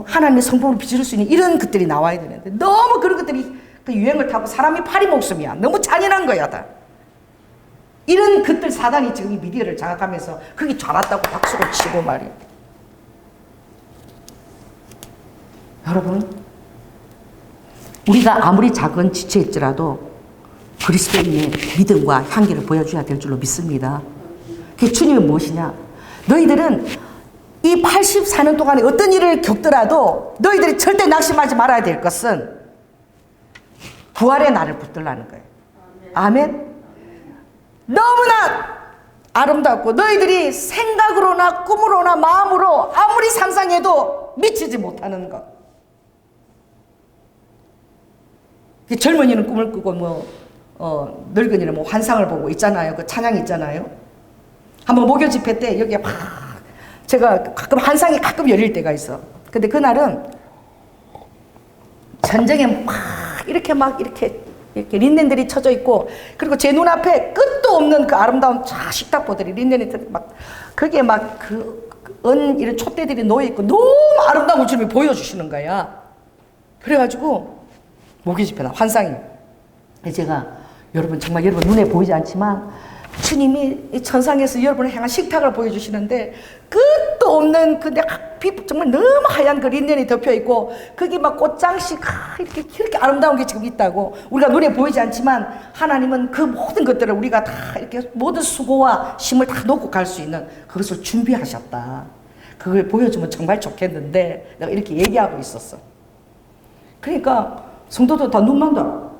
Speaker 1: 하나님의 성품을 비추를 수 있는 이런 것들이 나와야 되는데 너무 그런 것들이 그 유행을 타고 사람이 파리 목숨이야. 너무 잔인한 거야 다. 이런 것들 사단이 지금 이 미디어를 장악하면서 그게 잘났다고 박수를 치고 말이야. 여러분 우리가 아무리 작은 지체일지라도 그리스도인의 믿음과 향기를 보여줘야 될 줄로 믿습니다. 그게 주님이 무엇이냐. 너희들은 이 84년 동안에 어떤 일을 겪더라도 너희들이 절대 낙심하지 말아야 될 것은 부활의 날을 붙들라는 거예요. 아멘. 너무나 아름답고 너희들이 생각으로나 꿈으로나 마음으로 아무리 상상해도 미치지 못하는 것. 젊은이는 꿈을 꾸고 늙은이는 환상을 보고 있잖아요. 그 찬양 있잖아요. 한번 목요 집회 때 여기에 막 제가 가끔 환상이 가끔 열릴 때가 있어. 근데 그날은 전쟁에 이렇게 린넨들이 쳐져 있고 그리고 제 눈앞에 끝도 없는 그 아름다운 식탁보들이 린넨이 막 거기에 막 이런 촛대들이 놓여 있고 너무 아름다운 주님이 보여주시는 거야. 그래가지고 목요 집회 날 환상이. 제가 여러분 정말 여러분 눈에 보이지 않지만 주님이 천상에서 여러분을 향한 식탁을 보여주시는데 끝도 없는 근데 피부 정말 너무 하얀 그 린넨이 덮여 있고 거기 막 꽃장식 이렇게 아름다운 게 지금 있다고. 우리가 눈에 보이지 않지만 하나님은 그 모든 것들을 우리가 다 이렇게 모든 수고와 힘을 다 놓고 갈 수 있는 그것을 준비하셨다. 그걸 보여주면 정말 좋겠는데 내가 이렇게 얘기하고 있었어. 그러니까 성도들 다 눈만 다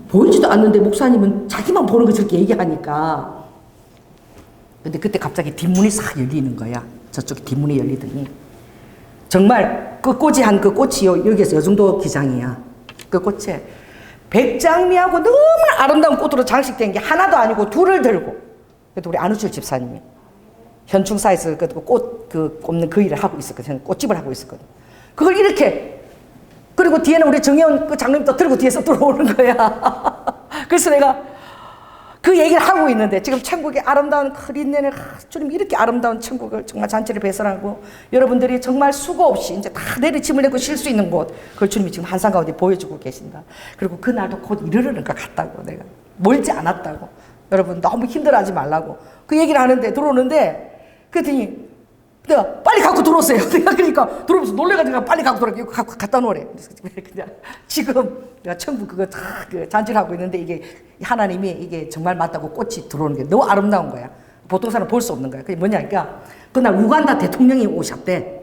Speaker 1: 보이지도 않는데 목사님은 자기만 보는 거 저렇게 얘기하니까. 근데 그때 갑자기 뒷문이 싹 열리는 거야. 저쪽에 뒷문이 열리더니 정말 그 꽃이 한 그 꽃이요, 여기에서 요 정도 기장이야. 그 꽃에 백장미하고 너무나 아름다운 꽃으로 장식된 게 하나도 아니고 둘을 들고, 그래도 우리 안우철 집사님이 현충사에서 꽃 꼽는 그 일을 하고 있었거든. 꽃집을 하고 있었거든. 그걸 이렇게, 그리고 뒤에는 우리 정혜원 그 장로님 또 들고 뒤에서 들어오는 거야. 그래서 내가 그 얘기를 하고 있는데 지금 천국의 아름다운 크린넨을 주님 이렇게 아름다운 천국을 정말 잔치를 배설하고 여러분들이 정말 수고 없이 이제 다 내리짐을 내고 쉴 수 있는 곳, 그걸 주님이 지금 한상가운데 보여주고 계신다. 그리고 그날도 곧 이르는 것 같다고, 내가 멀지 않았다고. 여러분 너무 힘들어하지 말라고 그 얘기를 하는데 들어오는데, 그랬더니 내가 빨리 갖고 들어오세요. 내가 그러니까 들어오면서 놀래가지고 빨리 갖고 들어올게. 이거 갖고 갖다 놓으래. 그래서 그냥 지금 내가 천국 그거 다 그 잔치를 하고 있는데 이게 하나님이 이게 정말 맞다고 꽃이 들어오는 게 너무 아름다운 거야. 보통 사람 볼 수 없는 거야. 그게 뭐냐니까 그날 우간다 대통령이 오셨대.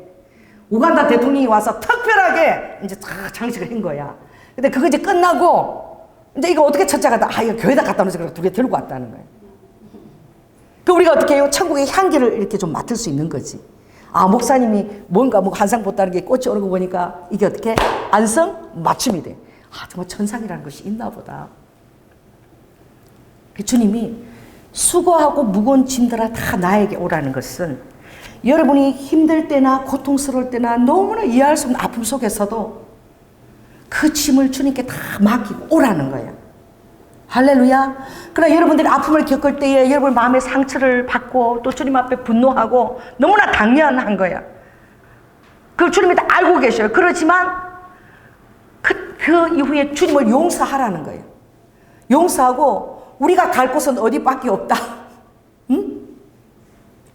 Speaker 1: 우간다 대통령이 와서 특별하게 이제 다 장식을 한 거야. 근데 그거 이제 끝나고 이제 이거 어떻게 첫째가 이거 교회에다 갖다 놓으서 두 개 들고 왔다는 거야. 그 우리가 어떻게 해요? 천국의 향기를 이렇게 좀 맡을 수 있는 거지. 아, 목사님이 뭔가 뭐 한상 보따는 게 꽃이 오는 거 보니까 이게 어떻게 안성 맞춤이 돼. 아, 정말 천상이라는 것이 있나 보다. 주님이 수고하고 무거운 짐들아 다 나에게 오라는 것은 여러분이 힘들 때나 고통스러울 때나 너무나 이해할 수 없는 아픔 속에서도 그 짐을 주님께 다 맡기고 오라는 거예요. 할렐루야. 그러나 여러분들이 아픔을 겪을 때에 여러분 마음의 상처를 받고 또 주님 앞에 분노하고 너무나 당연한 거야. 그걸 주님이 다 알고 계셔요. 그렇지만 그 이후에 주님을 용서하라는 거예요. 용서하고 우리가 갈 곳은 어디밖에 없다. 응?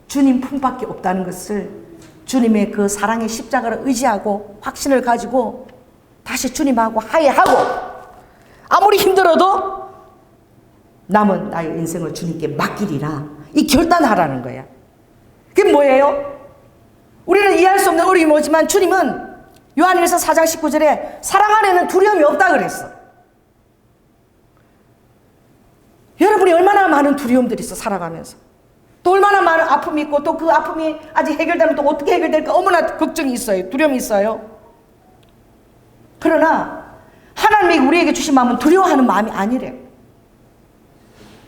Speaker 1: 주님 품밖에 없다는 것을 주님의 그 사랑의 십자가를 의지하고 확신을 가지고 다시 주님하고 화해하고 아무리 힘들어도 남은 나의 인생을 주님께 맡기리라. 이 결단하라는 거야. 그게 뭐예요? 우리는 이해할 수 없는 어려움이 오지만 주님은 요한일서 4장 19절에 사랑 안에는 두려움이 없다 그랬어. 여러분이 얼마나 많은 두려움들이 있어 살아가면서. 또 얼마나 많은 아픔이 있고 또 그 아픔이 아직 해결되면 또 어떻게 해결될까 얼마나 걱정이 있어요. 두려움이 있어요. 그러나 하나님이 우리에게 주신 마음은 두려워하는 마음이 아니래.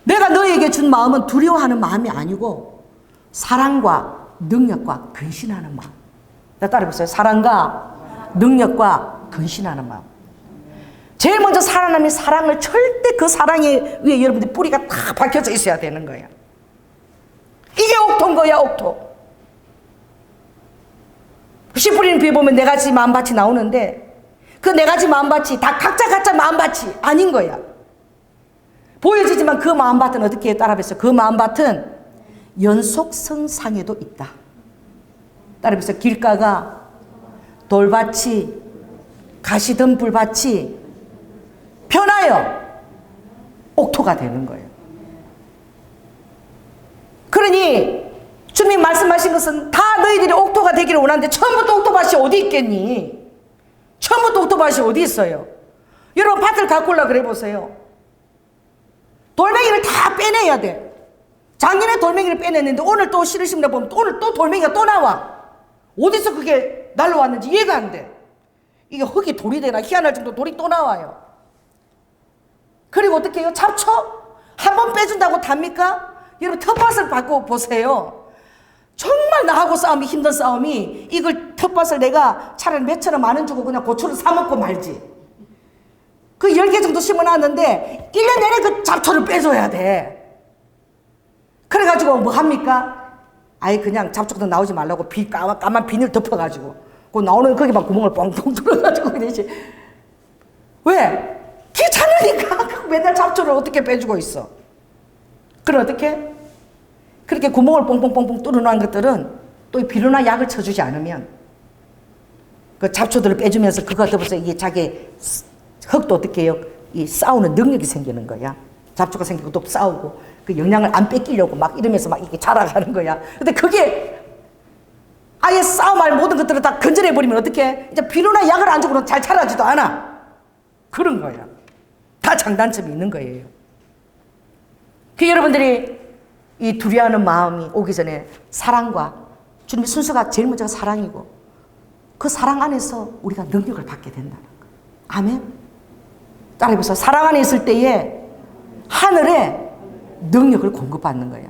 Speaker 1: 내가 너에게 준 마음은 두려워하는 마음이 아니고 사랑과 능력과 근신하는 마음. 나 따라해보세요. 사랑과 능력과 근신하는 마음. 제일 먼저 하나님의 사랑을 절대 그 사랑에 위에 여러분들 뿌리가 다 박혀져 있어야 되는 거야. 이게 옥토인 거야, 옥토. 씨 뿌리는 비에 보면 네 가지 마음밭이 나오는데 그 네 가지 마음밭이 다 각자 마음밭이 아닌 거야. 보여지지만 그 마음밭은 어떻게 해? 따라해보세요. 그 마음밭은 연속성상에도 있다. 따라해보세요. 길가가 돌밭이 가시던 불밭이 변하여 옥토가 되는 거예요. 그러니 주님 말씀하신 것은 다 너희들이 옥토가 되기를 원하는데 처음부터 옥토밭이 어디 있겠니? 처음부터 옥토밭이 어디 있어요? 여러분 밭을 가꾸려 그래 보세요. 돌멩이를 다 빼내야 돼. 작년에 돌멩이를 빼냈는데 오늘 또 씨를 심다 보면 오늘 또 돌멩이가 또 나와. 어디서 그게 날라왔는지 이해가 안 돼. 이게 흙이 돌이 되나 희한할 정도 돌이 또 나와요. 그리고 어떻게 해요? 잡초? 한 번 빼준다고 답니까? 여러분 텃밭을 받고 보세요. 정말 나하고 싸움이 힘든 싸움이 이걸 텃밭을 내가 차라리 몇천 원 만 원 주고 그냥 고추를 사 먹고 말지. 그 10개 정도 심어놨는데 1년 내내 그 잡초를 빼줘야 돼. 그래가지고 뭐 합니까? 아예 그냥 잡초도 나오지 말라고 까만 비닐 덮어가지고 그 나오는 거기만 구멍을 뻥뻥 뚫어가지고 그러지. 왜? 귀찮으니까 맨날 잡초를 어떻게 빼주고 있어. 그럼 어떻게? 그렇게 구멍을 뽕뽕뽕뽕 뚫어놓은 것들은 또 비료나 약을 쳐주지 않으면 그 잡초들을 빼주면서 그거 더불어서 이게 자기 흙도 어떻게 해요? 이 싸우는 능력이 생기는 거야. 잡초가 생기고 또 싸우고 그 영양을 안 뺏기려고 막 이러면서 막 이렇게 자라가는 거야. 근데 그게 아예 싸움할 모든 것들을 다 건져내버리면 어떻게? 이제 비료나 약을 안 주고는 잘 자라지도 않아. 그런 거야. 다 장단점이 있는 거예요. 그 여러분들이 이 두려워하는 마음이 오기 전에 사랑과 주님의 순서가 제일 먼저가 사랑이고 그 사랑 안에서 우리가 능력을 받게 된다는 거. 아멘. 따라해보세요. 사랑 안에 있을 때에 하늘에 능력을 공급받는 거야.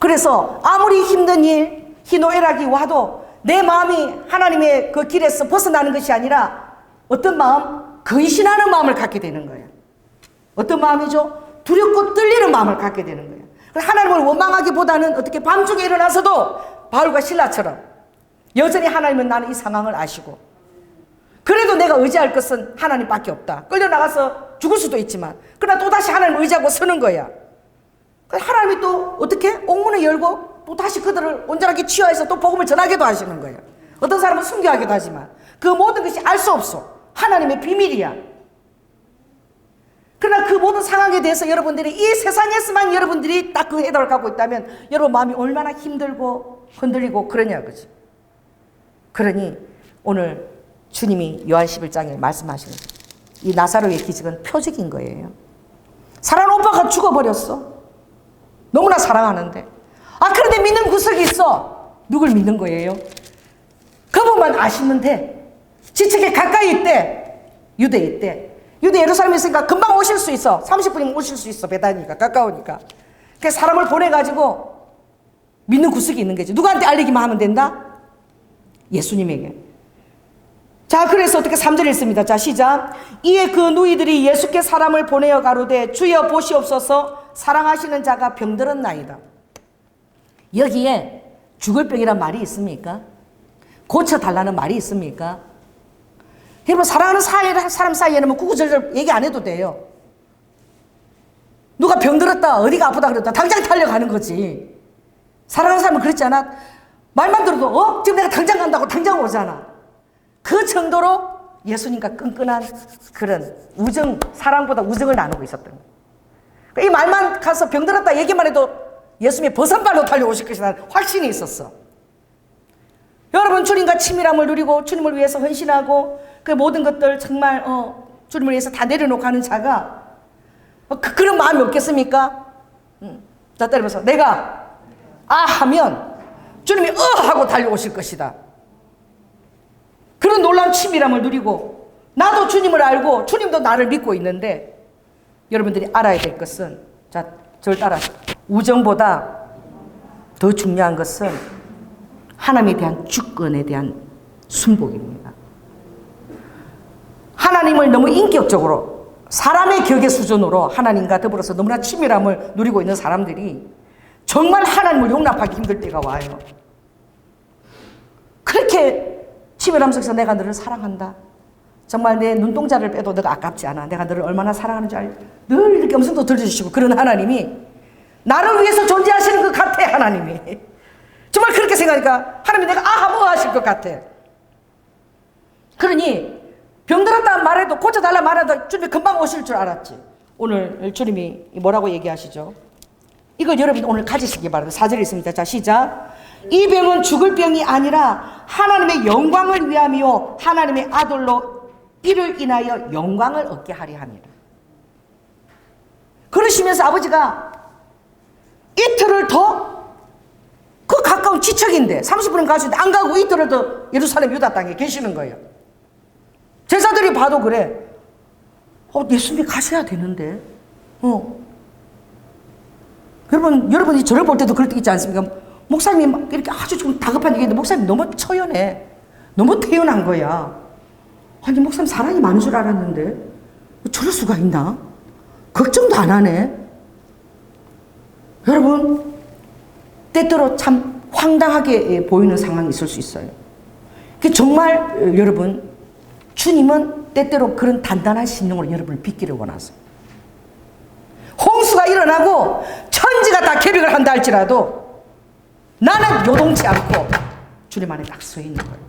Speaker 1: 그래서 아무리 힘든 일, 희노애락이 와도 내 마음이 하나님의 그 길에서 벗어나는 것이 아니라 어떤 마음? 근신하는 마음을 갖게 되는 거야. 어떤 마음이죠? 두렵고 떨리는 마음을 갖게 되는 거야. 하나님을 원망하기보다는 어떻게 밤중에 일어나서도 바울과 실라처럼 여전히 하나님은 나는 이 상황을 아시고 그래도 내가 의지할 것은 하나님밖에 없다. 끌려나가서 죽을 수도 있지만 그러나 또다시 하나님을 의지하고 서는 거야. 하나님이 또 어떻게? 옥문을 열고 또 다시 그들을 온전하게 치유해서 또 복음을 전하기도 하시는 거예요. 어떤 사람은 순교하기도 하지만 그 모든 것이 알 수 없어. 하나님의 비밀이야. 그러나 그 모든 상황에 대해서 여러분들이 이 세상에서만 여러분들이 딱 그 해답을 갖고 있다면 여러분 마음이 얼마나 힘들고 흔들리고 그러냐 그지. 그러니 오늘 주님이 요한 11장에 말씀하시는 이 나사로의 기적은 표적인 거예요. 사랑하는 오빠가 죽어버렸어. 너무나 사랑하는데. 아 그런데 믿는 구석이 있어. 누굴 믿는 거예요? 그분만 아시면 돼. 지책에 가까이 있대. 유대에 있대. 유대 예루살렘에 있으니까 금방 오실 수 있어. 30분이면 오실 수 있어. 베다니까 가까우니까. 그래서 사람을 보내가지고 믿는 구석이 있는 거지. 누구한테 알리기만 하면 된다? 예수님에게. 자 그래서 어떻게 3절에 있습니다. 자 시작. 이에 그 누이들이 예수께 사람을 보내어 가로되 주여 보시옵소서 사랑하시는 자가 병들었나이다. 여기에 죽을 병이란 말이 있습니까? 고쳐달라는 말이 있습니까? 여러분 사랑하는 사람 사이에는 뭐 구구절절 얘기 안 해도 돼요. 누가 병들었다 어디가 아프다 그랬다 당장 달려가는 거지. 사랑하는 사람은 그렇지 않아? 말만 들어도 지금 내가 당장 간다고 당장 오잖아. 그 정도로 예수님과 끈끈한 그런 우정, 사랑보다 우정을 나누고 있었던 거예요. 이 말만 가서 병들었다 얘기만 해도 예수님의 버선발로 달려오실 것이라는 확신이 있었어. 여러분 주님과 친밀함을 누리고 주님을 위해서 헌신하고 그 모든 것들 정말 주님을 위해서 다 내려놓고 하는 자가 그런 마음이 없겠습니까? 자 때려서 내가 하면 주님이 하고 달려오실 것이다. 그런 놀라운 친밀함을 누리고 나도 주님을 알고 주님도 나를 믿고 있는데 여러분들이 알아야 될 것은 자 저를 따라 우정보다 더 중요한 것은 하나님에 대한 주권에 대한 순복입니다. 하나님을 너무 인격적으로 사람의 격의 수준으로 하나님과 더불어서 너무나 친밀함을 누리고 있는 사람들이 정말 하나님을 용납하기 힘들 때가 와요. 그렇게 친밀함 속에서 내가 너를 사랑한다. 정말 내 눈동자를 빼도 너가 아깝지 않아. 내가 너를 얼마나 사랑하는 줄 알지? 늘 이렇게 음성도 들려주시고 그런 하나님이 나를 위해서 존재하시는 것 같아. 하나님이 정말 그렇게 생각하니까 하나님이 내가 뭐 하실 것 같아. 그러니 병들었다 말해도 고쳐달라 말해도 주님이 금방 오실 줄 알았지. 오늘 주님이 뭐라고 얘기하시죠? 이걸 여러분 오늘 가지시기 바랍니다. 4절에 있습니다. 자 시작. 이 병은 죽을 병이 아니라 하나님의 영광을 위함이요 하나님의 아들로 이를 인하여 영광을 얻게 하려 함이라. 그러시면서 아버지가 이틀을 더 그 가까운 지척인데 30분은 가시는데 안 가고 이틀을 더 예루살렘 유다 땅에 계시는 거예요. 제자들이 봐도 그래. 예수님이 가셔야 되는데. 여러분이 저를 볼 때도 그럴 때 있지 않습니까? 목사님이 이렇게 아주 좀 다급한 얘기인데 목사님 너무 처연해. 너무 태연한 거야. 아니 목사님 사랑이 많은 줄 알았는데 저럴 수가 있나? 걱정도 안 하네. 여러분 때때로 참 황당하게 보이는 상황이 있을 수 있어요. 정말 여러분 주님은 때때로 그런 단단한 심령으로 여러분을 빚기를 원하세요. 홍수가 일어나고 천지가 다 계획을 한다 할지라도 나는 요동치 않고 주님 안에 딱 서 있는 거예요.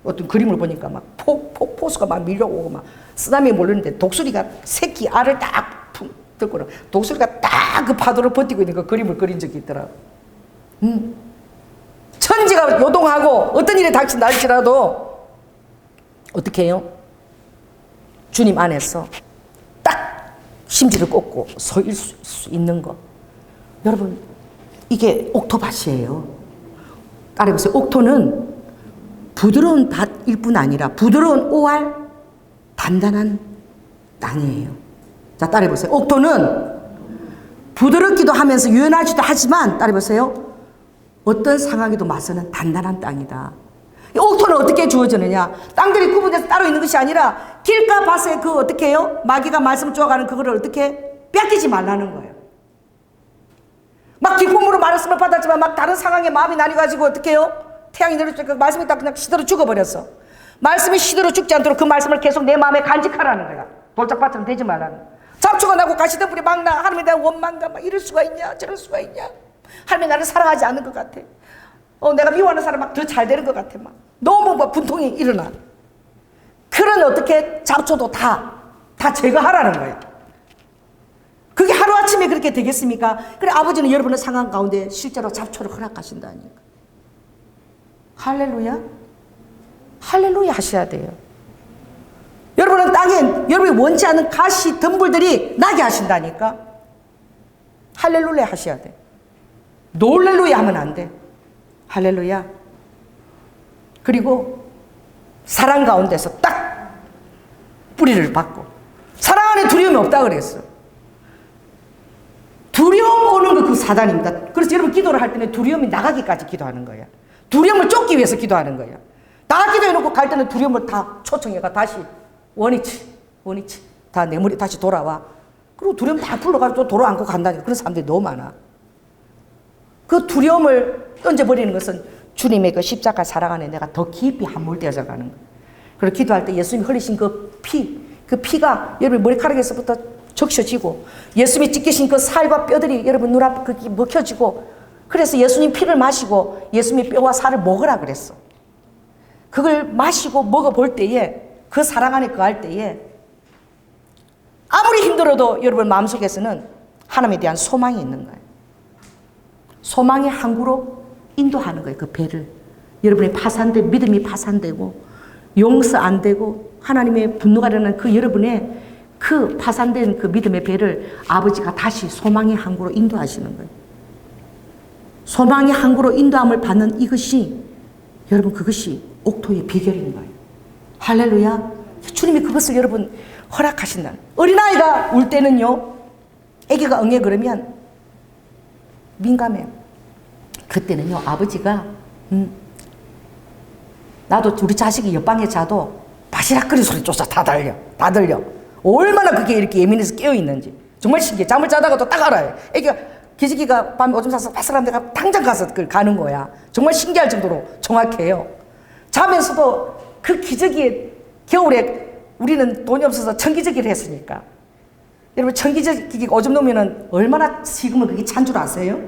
Speaker 1: 어떤 그림을 보니까 막 폭포수가 막 밀려오고 막 쓰나미에 몰렸는데 독수리가 새끼 알을 딱 듣고 독수리가 딱 그 파도를 버티고 있는 그 그림을 그린 적이 있더라고. 천지가 요동하고 어떤 일이 닥친다 할지라도 어떻게 해요? 주님 안에서 딱 심지를 꽂고 서 있을 수 있는 거. 여러분, 이게 옥토밭이에요. 따라해보세요. 옥토는 부드러운 밭일 뿐 아니라 부드러운 오알, 단단한 땅이에요. 자, 따라해보세요. 옥토는 부드럽기도 하면서 유연하지도 하지만, 따라해보세요. 어떤 상황에도 맞서는 단단한 땅이다. 이 옥토는 어떻게 주어지느냐? 땅들이 구분돼서 따로 있는 것이 아니라 길가 밭에 그 어떻게 해요? 마귀가 말씀 주어가는 그거를 어떻게 뺏기지 말라는 거예요. 막 기쁨으로 말씀을 받았지만 막 다른 상황에 마음이 나뉘어가지고 어떻게 해요? 태양이 내려주니까 말씀이 딱 그냥 시들어 죽어버렸어. 말씀이 시들어 죽지 않도록 그 말씀을 계속 내 마음에 간직하라는 거야. 돌짝밭처럼 되지 말라는 거야. 잡초가 나고 가시덤불이 막 나. 하나님에 대한 원망감, 막 이럴 수가 있냐 저럴 수가 있냐. 하나님이 나를 사랑하지 않는 것 같아. 내가 미워하는 사람 막 더 잘 되는 것 같아. 막 너무 막 분통이 일어나. 그런 어떻게 잡초도 다 제거하라는 거야. 그게 하루아침에 그렇게 되겠습니까? 그래, 아버지는 여러분의 상황 가운데 실제로 잡초를 허락하신다니까. 할렐루야? 할렐루야 하셔야 돼요. 여러분은 땅에 여러분이 원치 않는 가시 덤불들이 나게 하신다니까. 할렐루야 하셔야 돼. 놀렐루야 하면 안 돼. 할렐루야. 그리고 사랑 가운데서 딱 뿌리를 받고, 사랑 안에 두려움이 없다 그랬어. 두려움 오는 거 그 사단입니다. 그래서 여러분 기도를 할 때는 두려움이 나가기까지 기도하는 거야. 두려움을 쫓기 위해서 기도하는 거야. 다 기도해놓고 갈 때는 두려움을 다 초청해가 다시 원위치 다 내 머리 다시 돌아와. 그리고 두려움 다 풀러가지고 또 돌아앉고 간다니까. 그런 사람들이 너무 많아. 그 두려움을 던져버리는 것은 주님의 그 십자가 사랑 안에 내가 더 깊이 함몰되어져 가는 거야. 그리고 기도할 때 예수님이 흘리신 그 피가 여러분 머리카락에서부터 적셔지고, 예수님이 찢기신 그 살과 뼈들이 여러분 눈앞 그게 먹혀지고, 그래서 예수님 피를 마시고 예수님의 뼈와 살을 먹으라 그랬어. 그걸 마시고 먹어볼 때에, 그 사랑 안에 거할 때에 아무리 힘들어도 여러분 마음속에서는 하나님에 대한 소망이 있는 거예요. 소망의 항구로 인도하는 거예요. 그 배를. 여러분의 믿음이 파산되고 용서 안 되고 하나님의 분노가 일어나는 그 여러분의 그 파산된 그 믿음의 배를 아버지가 다시 소망의 항구로 인도하시는 거예요. 소망의 항구로 인도함을 받는 이것이, 여러분, 그것이 옥토의 비결인 거예요. 할렐루야. 주님이 그것을 여러분 허락하신다. 어린아이가 울 때는요, 아기가 응애 그러면 민감해요. 그때는요, 아버지가 나도 우리 자식이 옆방에 자도 바시락거리 소리조차 다 들려. 얼마나 그게 이렇게 예민해서 깨어있는지 정말 신기해. 잠을 자다가도 딱 알아요. 애기가, 기저귀가 밤에 오줌 싸서 바스락하면 내가 당장 가서 그걸 가는 거야. 정말 신기할 정도로 정확해요. 자면서도 그 기저귀에, 겨울에 우리는 돈이 없어서 천기저귀를 했으니까, 여러분 천기저귀 오줌 놓으면 얼마나 식으면 그게 찬 줄 아세요?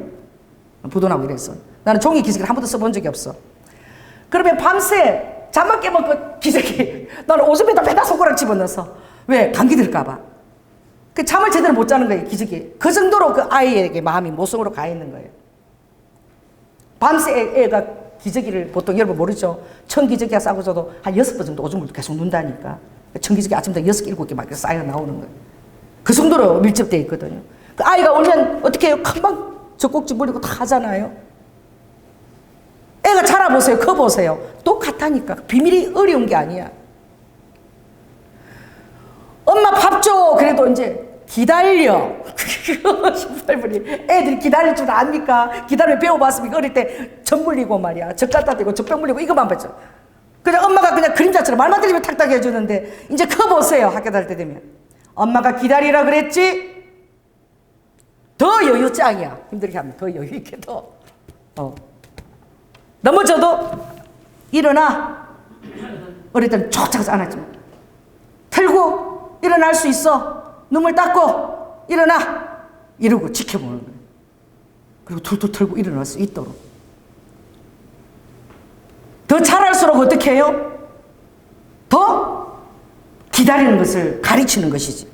Speaker 1: 부도나고 이래서. 나는 종이 기저귀를 한 번도 써본 적이 없어. 그러면 밤새 잠만 깨면 그 기저귀 나는 오줌에다 매다 손가락 집어넣어서, 왜? 감기 들까봐. 그 잠을 제대로 못 자는 거예요, 기저귀. 그 정도로 그 아이에게 마음이 모성으로 가 있는 거예요. 밤새 애가 기저귀를, 보통 여러분 모르죠? 천기저귀가 싸고 저도 한 6번 정도 오줌을 계속 눈다니까. 천기저귀 아침부터 6개, 7개 막 쌓여 나오는 거예요. 그 정도로 밀접되어 있거든요. 그 아이가 울면 어떻게 해요? 금방 젖꼭지 물리고 다 하잖아요. 애가 자라보세요. 커보세요. 똑같다니까. 비밀이 어려운 게 아니야. 엄마 밥 줘. 그래도 이제 기다려. 18분이 애들이 기다릴 줄 압니까? 기다리면 배워봤습니까? 어릴 때 젖 물리고 말이야. 젖 갖다 대고 젖병 물리고 이것만 봤죠. 그냥 엄마가 그냥 그림자처럼 말만 들리면 탁탁 해주는데, 이제 커보세요. 학교 다닐 때 되면. 엄마가 기다리라 그랬지? 더 여유 짱이야. 힘들게 하면 더 여유 있게 더. 넘어져도 일어나. 어릴 때는 촉착해서 안았지만 털고 일어날 수 있어. 눈물 닦고 일어나. 이러고 지켜보는 거예요. 그리고 툴툴 털고 일어날 수 있도록. 더 자랄수록 어떻게 해요? 더 기다리는 것을 가르치는 것이지.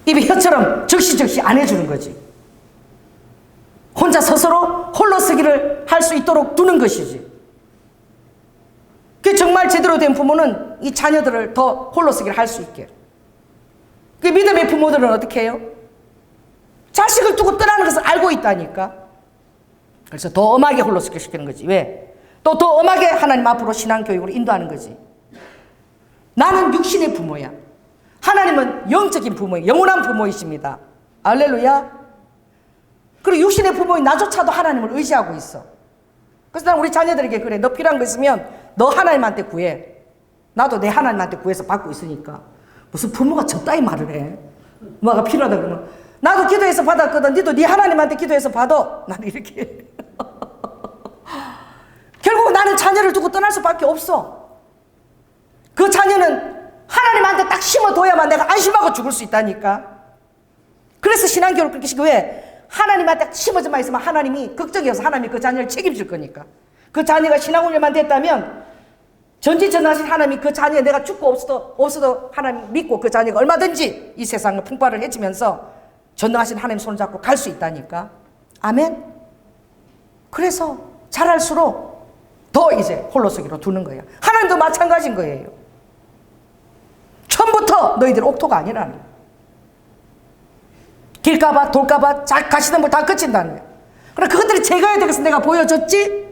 Speaker 1: 입이 혀처럼 적시적시 안 해주는 거지. 혼자 스스로 홀로 서기를 할 수 있도록 두는 것이지. 그 정말 제대로 된 부모는 이 자녀들을 더 홀로 서기를 할 수 있게. 그 믿음의 부모들은 어떻게 해요? 자식을 두고 떠나는 것을 알고 있다니까. 그래서 더 엄하게 홀로 서기 시키는 거지. 왜? 또 더 엄하게 하나님 앞으로 신앙교육으로 인도하는 거지. 나는 육신의 부모야. 하나님은 영적인 부모예요. 영원한 부모이십니다. 할렐루야. 그리고 육신의 부모인 나조차도 하나님을 의지하고 있어. 그래서 난 우리 자녀들에게 그래. 너 필요한 거 있으면 너 하나님한테 구해. 나도 내 하나님한테 구해서 받고 있으니까. 무슨 부모가 저따위 말을 해. 뭐가 필요하다 그러면 나도 기도해서 받았거든. 너도 네 하나님한테 기도해서 받아. 나는 이렇게. 결국 나는 자녀를 두고 떠날 수밖에 없어. 그 자녀는 하나님한테 딱 심어둬야만 내가 안심하고 죽을 수 있다니까. 그래서 신앙교육을 그렇게 시키고 왜? 하나님한테 심어져만 있으면 하나님이 걱정이어서 하나님이 그 자녀를 책임질 거니까. 그 자녀가 신앙훈련만 됐다면 전지전능하신 하나님이 그 자녀 내가 죽고 없어도 하나님 믿고 그 자녀가 얼마든지 이 세상을 풍파를 헤치면서 전능하신 하나님 손을 잡고 갈 수 있다니까. 아멘. 그래서 자랄수록 더 이제 홀로서기로 두는 거예요. 하나님도 마찬가지인 거예요. 처음부터 너희들 옥토가 아니라는 거예요. 길가봐 돌가봐 가시던 물 다 그친다는 거예요. 그럼 그것들이 제거해야 되겠어. 내가 보여줬지.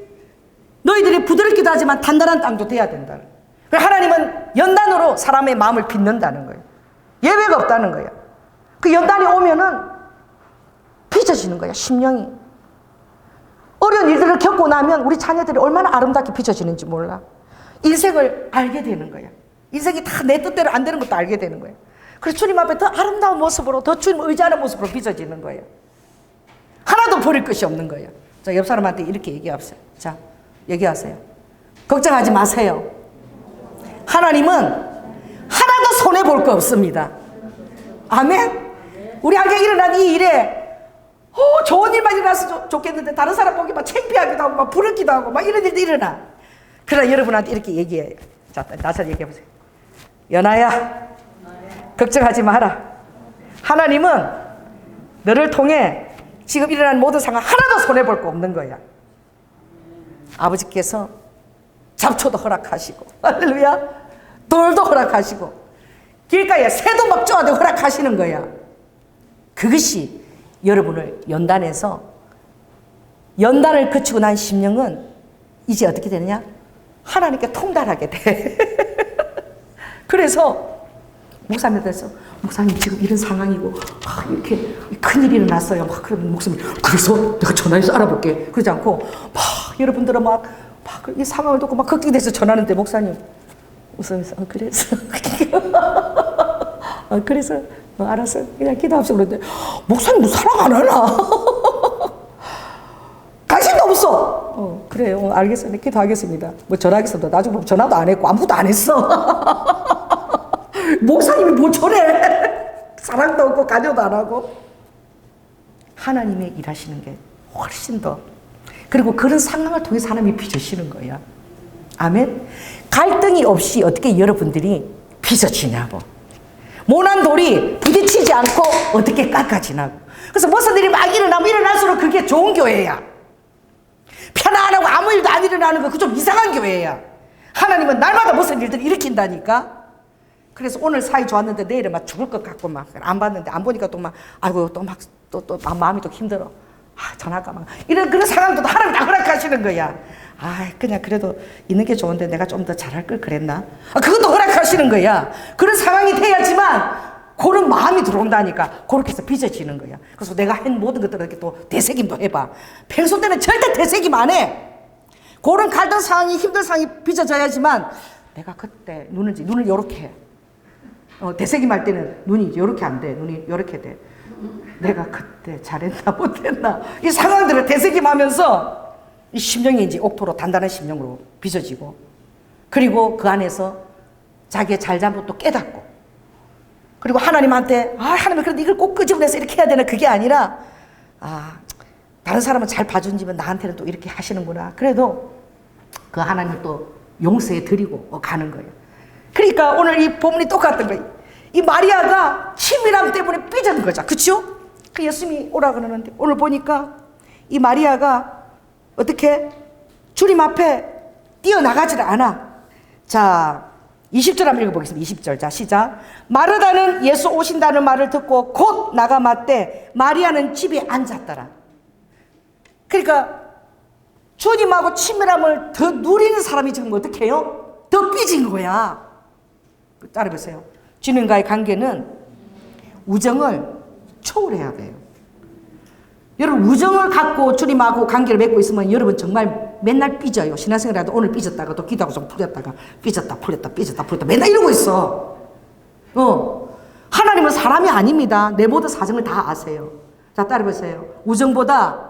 Speaker 1: 너희들이 부드럽기도 하지만 단단한 땅도 돼야 된다는 거예요. 그래서 하나님은 연단으로 사람의 마음을 빚는다는 거예요. 예외가 없다는 거예요. 그 연단이 오면은 빚어지는 거예요. 심령이. 어려운 일들을 겪고 나면 우리 자녀들이 얼마나 아름답게 빚어지는지 몰라. 인생을 알게 되는 거야. 인생이 다 내 뜻대로 안 되는 것도 알게 되는 거예요. 그래서 주님 앞에 더 아름다운 모습으로 더 주님을 의지하는 모습으로 빚어지는 거예요. 하나도 버릴 것이 없는 거예요. 자, 옆 사람한테 이렇게 얘기하세요. 자, 얘기하세요. 걱정하지 마세요. 하나님은 하나도 손해볼 거 없습니다. 아멘. 우리 한테 일어난 이 일에 좋은 일만 일어나서 좋겠는데 다른 사람 보기 막 창피하기도 하고 막 부럽기도 하고 막 이런 일도 일어나. 그러나 여러분한테 이렇게 얘기해요. 자, 나서 얘기해보세요. 연아야, 걱정하지 마라. 하나님은 너를 통해 지금 일어난 모든 상황 하나도 손해볼 거 없는 거야. 아버지께서 잡초도 허락하시고 할렐루야, 돌도 허락하시고 길가에 새도 막 쪼아도 허락하시는 거야. 그것이 여러분을 연단해서 연단을 거치고 난 심령은 이제 어떻게 되느냐? 하나님께 통달하게 돼. 그래서 목사님들께서 목사님 지금 이런 상황이고 이렇게 큰일이 일어났어요. 막 그러면 목사님 그래서 내가 전화해서 알아볼게. 그러지 않고 막 여러분들은 막 이 상황을 듣고 막 걱정돼서 전화하는데 목사님 웃으면서 그래서 그래서 알았어 그냥 기도합시다. 그랬는데 목사님 사랑 안 하나? 관심도 없어. 그래요. 알겠어요. 기도하겠습니다. 뭐 전화하겠습니다. 나중에 보면 전화도 안 했고 아무것도 안 했어. 목사님이 뭐 저래? 사랑도 없고 관여도 안 하고. 하나님의 일하시는 게 훨씬 더. 그리고 그런 상황을 통해서 하나님이 빚으시는 거야. 아멘. 갈등이 없이 어떻게 여러분들이 빚어지냐고. 모난 돌이 부딪히지 않고 어떻게 깎아지냐고. 그래서 무슨 일이 막 일어나면 일어날수록 그게 좋은 교회야. 편안하고 아무 일도 안 일어나는 거 그 좀 이상한 교회야. 하나님은 날마다 무슨 일들을 일으킨다니까. 그래서 오늘 사이 좋았는데 내일은 막 죽을 것 같고 막 안 봤는데 안 보니까 또 막 아이고 또 막 또 마음이 또 힘들어. 전화가 막 이런 그런 상황도 하나님 다 허락하시는 거야. 그냥 그래도 있는 게 좋은데 내가 좀 더 잘할 걸 그랬나? 그것도 허락하시는 거야. 그런 상황이 돼야지만 그런 마음이 들어온다니까. 그렇게 해서 빚어지는 거야. 그래서 내가 한 모든 것들을 이렇게 또 되새김도 해봐. 평소 때는 절대 되새김 안 해. 그런 갈등 상황이 힘든 상황이 빚어져야지만 내가 그때 눈을 이렇게 해. 되새김할 때는 눈이 이렇게 안 돼. 눈이 이렇게 돼. 내가 그때 잘했나 못했나. 이 상황들을 되새김하면서 이 심령이 이제 옥토로 단단한 심령으로 빚어지고 그리고 그 안에서 자기의 잘잘못도 깨닫고 그리고 하나님한테 하나님 그래도 이걸 꼭 끄집어내서 이렇게 해야 되나 그게 아니라 다른 사람은 잘 봐준 집은 나한테는 또 이렇게 하시는구나. 그래도 그 하나님을 또 용서해 드리고 가는 거예요. 그러니까 오늘 이 본문이 똑같은 거예요. 이 마리아가 치밀함 때문에 삐진 거죠. 그렇죠? 그 예수님이 오라 그러는데 오늘 보니까 이 마리아가 어떻게 주님 앞에 뛰어나가지를 않아. 자, 20절 한번 읽어보겠습니다. 20절. 자, 시작. 마르다는 예수 오신다는 말을 듣고 곧 나가 맞대 마리아는 집에 앉았더라. 그러니까 주님하고 친밀함을 더 누리는 사람이 지금 어떻게 해요? 더 삐진 거야. 따라해보세요. 주님과의 관계는 우정을 초월해야 돼요. 여러분, 우정을 갖고 주님하고 관계를 맺고 있으면 여러분 정말 맨날 삐져요. 신앙생활에도 오늘 삐졌다가 또 기도하고 좀 풀렸다가 삐졌다 풀렸다 삐졌다 풀렸다 맨날 이러고 있어. 하나님은 사람이 아닙니다. 내 모든 사정을 다 아세요. 자, 따라해보세요. 우정보다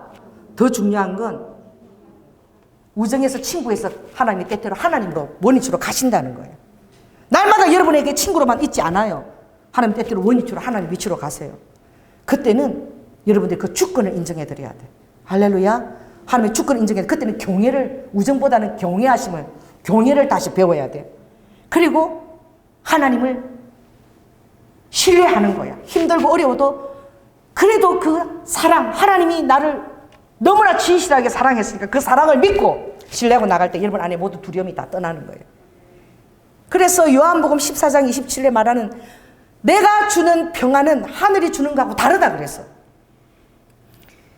Speaker 1: 더 중요한 건 우정에서 친구에서 하나님이 때때로 하나님으로 원위치로 가신다는 거예요. 날마다 여러분에게 친구로만 있지 않아요. 하나님 때때로 원위치로 하나님 위치로 가세요. 그때는 여러분들 그 주권을 인정해 드려야 돼. 할렐루야. 하나님의 주권을 인정해. 그때는 경외를, 우정보다는 경외하심을, 경외를 다시 배워야 돼. 그리고 하나님을 신뢰하는 거야. 힘들고 어려워도 그래도 그 사랑, 하나님이 나를 너무나 진실하게 사랑했으니까 그 사랑을 믿고 신뢰하고 나갈 때 여러분 안에 모두 두려움이 다 떠나는 거예요. 그래서 요한복음 14장 27절에 말하는 내가 주는 평안은 하늘이 주는 거하고 다르다 그랬어.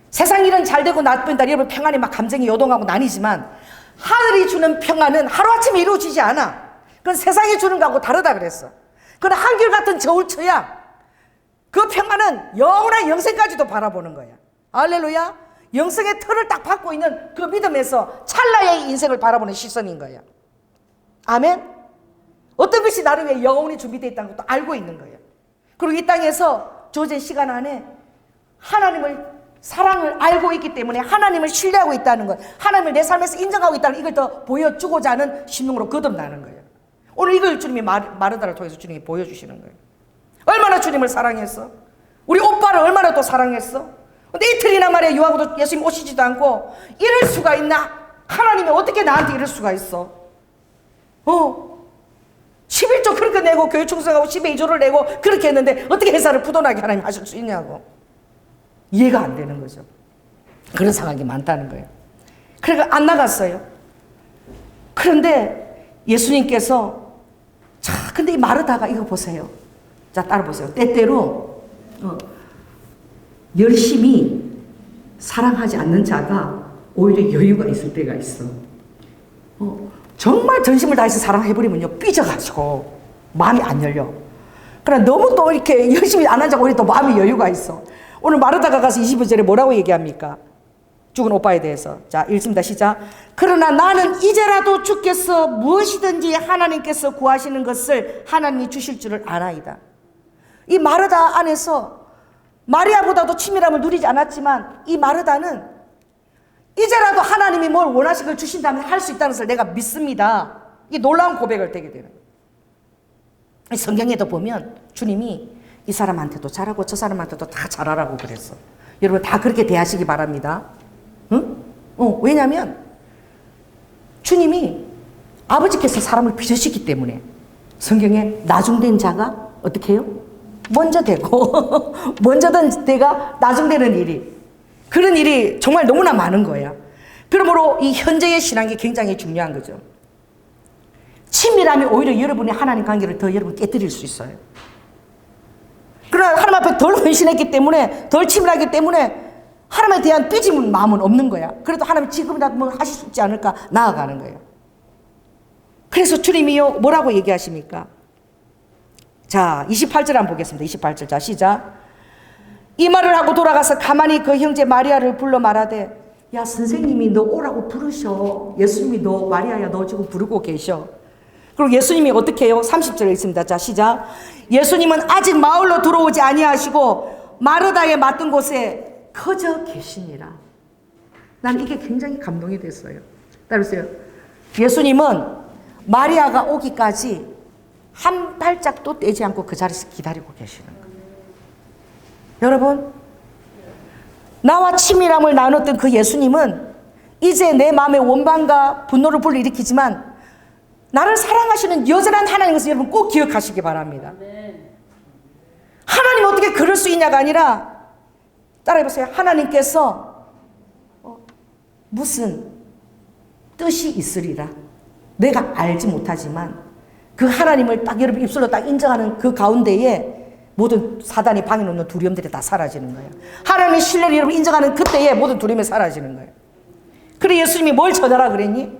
Speaker 1: 세상 일은 잘 되고 나쁜다 여러분 평안이 막 감정이 요동하고 나뉘지만 하늘이 주는 평안은 하루아침에 이루어지지 않아. 그건 세상이 주는 거하고 다르다 그랬어. 그건 한결같은 저울처야. 그 평안은 영원한 영생까지도 바라보는 거야. 할렐루야. 영생의 틀을 딱 받고 있는 그 믿음에서 찰나의 인생을 바라보는 시선인 거야. 아멘. 어떤 것이 나를 위해 영원히 준비되어 있다는 것도 알고 있는 거예요. 그리고 이 땅에서 주어진 시간 안에 하나님을 사랑을 알고 있기 때문에 하나님을 신뢰하고 있다는 것, 하나님을 내 삶에서 인정하고 있다는 이걸 더 보여주고자 하는 심령으로 거듭나는 거예요. 오늘 이걸 주님이 마르다를 통해서 주님이 보여주시는 거예요. 얼마나 주님을 사랑했어? 우리 오빠를 얼마나 또 사랑했어? 근데 이틀이나 말이야 유하고도 예수님 오시지도 않고 이럴 수가 있나? 하나님이 어떻게 나한테 이럴 수가 있어? 11조 그렇게 내고 교회 충성하고 12조를 내고 그렇게 했는데 어떻게 회사를 부도나게 하나님 하실 수 있냐고. 이해가 안 되는 거죠. 그런 상황이 많다는 거예요. 그러니까 안 나갔어요. 그런데 예수님께서 자, 근데 이 마르다가 이거 보세요. 자, 따라 보세요. 때때로 열심히 사랑하지 않는 자가 오히려 여유가 있을 때가 있어. 정말 전심을 다해서 사랑해버리면요 삐져가지고 마음이 안 열려. 그러나 너무 또 이렇게 열심히 안 한 자가 오히려 또 마음이 여유가 있어. 오늘 마르다가 가서 25절에 뭐라고 얘기합니까? 죽은 오빠에 대해서. 자, 읽습니다. 시작. 그러나 나는 이제라도 주께서 무엇이든지 하나님께서 구하시는 것을 하나님이 주실 줄을 아나이다. 이 마르다 안에서 마리아보다도 친밀함을 누리지 않았지만 이 마르다는 이제라도 하나님이 뭘 원하시는 걸 주신다면 할 수 있다는 것을 내가 믿습니다. 이게 놀라운 고백을 되게 되는 거예요. 성경에도 보면 주님이 이 사람한테도 잘하고 저 사람한테도 다 잘하라고 그랬어. 여러분 다 그렇게 대하시기 바랍니다. 응? 왜냐하면 주님이 아버지께서 사람을 빚으시기 때문에 성경에 나중된 자가 어떻게 해요? 먼저 되고 먼저든 내가 나중되는 일이 그런 일이 정말 너무나 많은 거야. 그러므로 이 현재의 신앙이 굉장히 중요한 거죠. 친밀함이 오히려 여러분의 하나님 관계를 더 여러분 깨뜨릴 수 있어요. 그러나 하나님 앞에 덜 헌신했기 때문에 덜 친밀하기 때문에 하나님에 대한 삐짐은 마음은 없는 거야. 그래도 하나님 지금이라도 뭐 하실 수 있지 않을까 나아가는 거예요. 그래서 주님이요 뭐라고 얘기하십니까? 자 28절 한번 보겠습니다. 28절 자 시작. 이 말을 하고 돌아가서 가만히 그 형제 마리아를 불러 말하되 야 선생님이 너 오라고 부르셔. 예수님이 너 마리아야 너 지금 부르고 계셔. 그리고 예수님이 어떻게 해요? 30절에 있습니다. 자 시작. 예수님은 아직 마을로 들어오지 아니하시고 마르다에 맡은 곳에 거저 계시니라. 난 이게 굉장히 감동이 됐어요. 따라오세요. 예수님은 마리아가 오기까지 한 발짝도 떼지 않고 그 자리에서 기다리고 계시는 거예요. 여러분 나와 친밀함을 나눴던 그 예수님은 이제 내 마음의 원망과 분노를 불러일으키지만 나를 사랑하시는 여전한 하나님 것을 여러분 꼭 기억하시기 바랍니다. 하나님 어떻게 그럴 수 있냐가 아니라 따라해보세요. 하나님께서 무슨 뜻이 있으리라. 내가 알지 못하지만 그 하나님을 딱 여러분 입술로 딱 인정하는 그 가운데에 모든 사단이 방해 놓는 두려움들이 다 사라지는 거예요. 하나님의 신뢰를 여러분 인정하는 그때에 모든 두려움이 사라지는 거예요. 그래 예수님이 뭘 전하라 그랬니?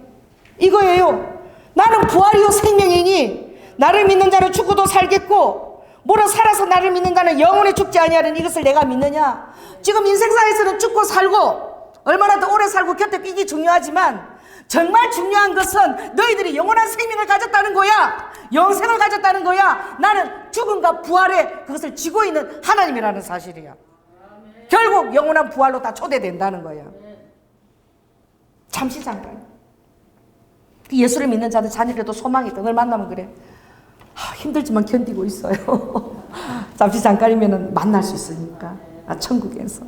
Speaker 1: 이거예요. 나는 부활이요 생명이니 나를 믿는 자는 죽어도 살겠고 무릇 살아서 나를 믿는 자는 영원히 죽지 아니하는 이것을 내가 믿느냐. 지금 인생사에서는 죽고 살고 얼마나 더 오래 살고 곁에 끼기 중요하지만 정말 중요한 것은 너희들이 영원한 생명을 가졌다는 거야. 영생을 가졌다는 거야. 나는 죽음과 부활에 그것을 쥐고 있는 하나님이라는 사실이야. 결국 영원한 부활로 다 초대된다는 거야. 잠시 잠깐. 예수를 믿는 자들 자녀들도 소망이 있다. 늘 만나면 그래. 힘들지만 견디고 있어요. 잠시 잠깐이면 만날 수 있으니까. 천국에서.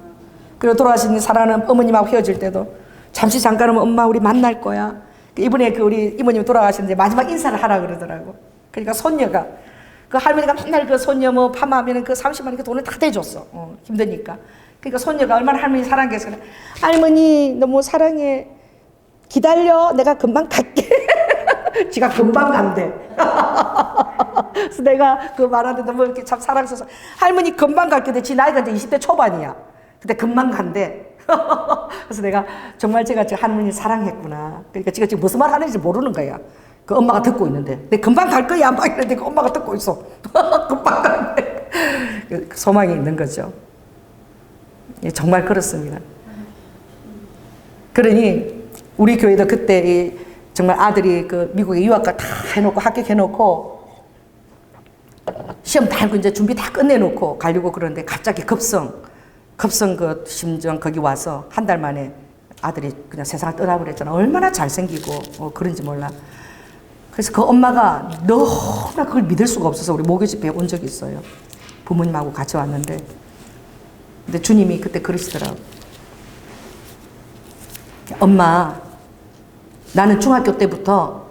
Speaker 1: 그리고 돌아가신 사랑하는 어머님하고 헤어질 때도 잠시 잠깐은 엄마 우리 만날 거야. 이번에 우리 이모님이 돌아가시는데 마지막 인사를 하라 그러더라고. 그러니까 손녀가 그 할머니가 맨날 그 손녀 뭐 파마하면 그 30만 원 그 돈을 다 대줬어. 힘드니까. 그러니까 손녀가 얼마나 할머니 사랑해서 그래. 할머니 너무 사랑해. 기다려. 내가 금방 갈게. 지가 금방 간대. 그래서 내가 그 말하는데 너무 이렇게 참 사랑스러워서 할머니 금방 갈게. 근데 지 나이가 이제 20대 초반이야. 근데 금방 간대. 그래서 내가 정말 제가 할머니 사랑했구나. 그러니까 지가 지금 무슨 말 하는지 모르는 거야. 그 엄마가 듣고 있는데. 내 금방 갈 거야. 막 이러는데 그 엄마가 듣고 있어. 금방 갈게. 소망이 있는 거죠. 정말 그렇습니다. 그러니 우리 교회도 그때 정말 아들이 그 미국에 유학가 다 해놓고 합격해놓고 시험 다 하고 이제 준비 다 끝내놓고 가려고 그러는데 갑자기 급성 그 심정 거기 와서 한 달 만에 아들이 그냥 세상을 떠나버렸잖아. 얼마나 잘생기고 그런지 몰라. 그래서 그 엄마가 너무나 그걸 믿을 수가 없어서 우리 목요 집회에 온 적이 있어요. 부모님하고 같이 왔는데 근데 주님이 그때 그러시더라고. 엄마 나는 중학교 때부터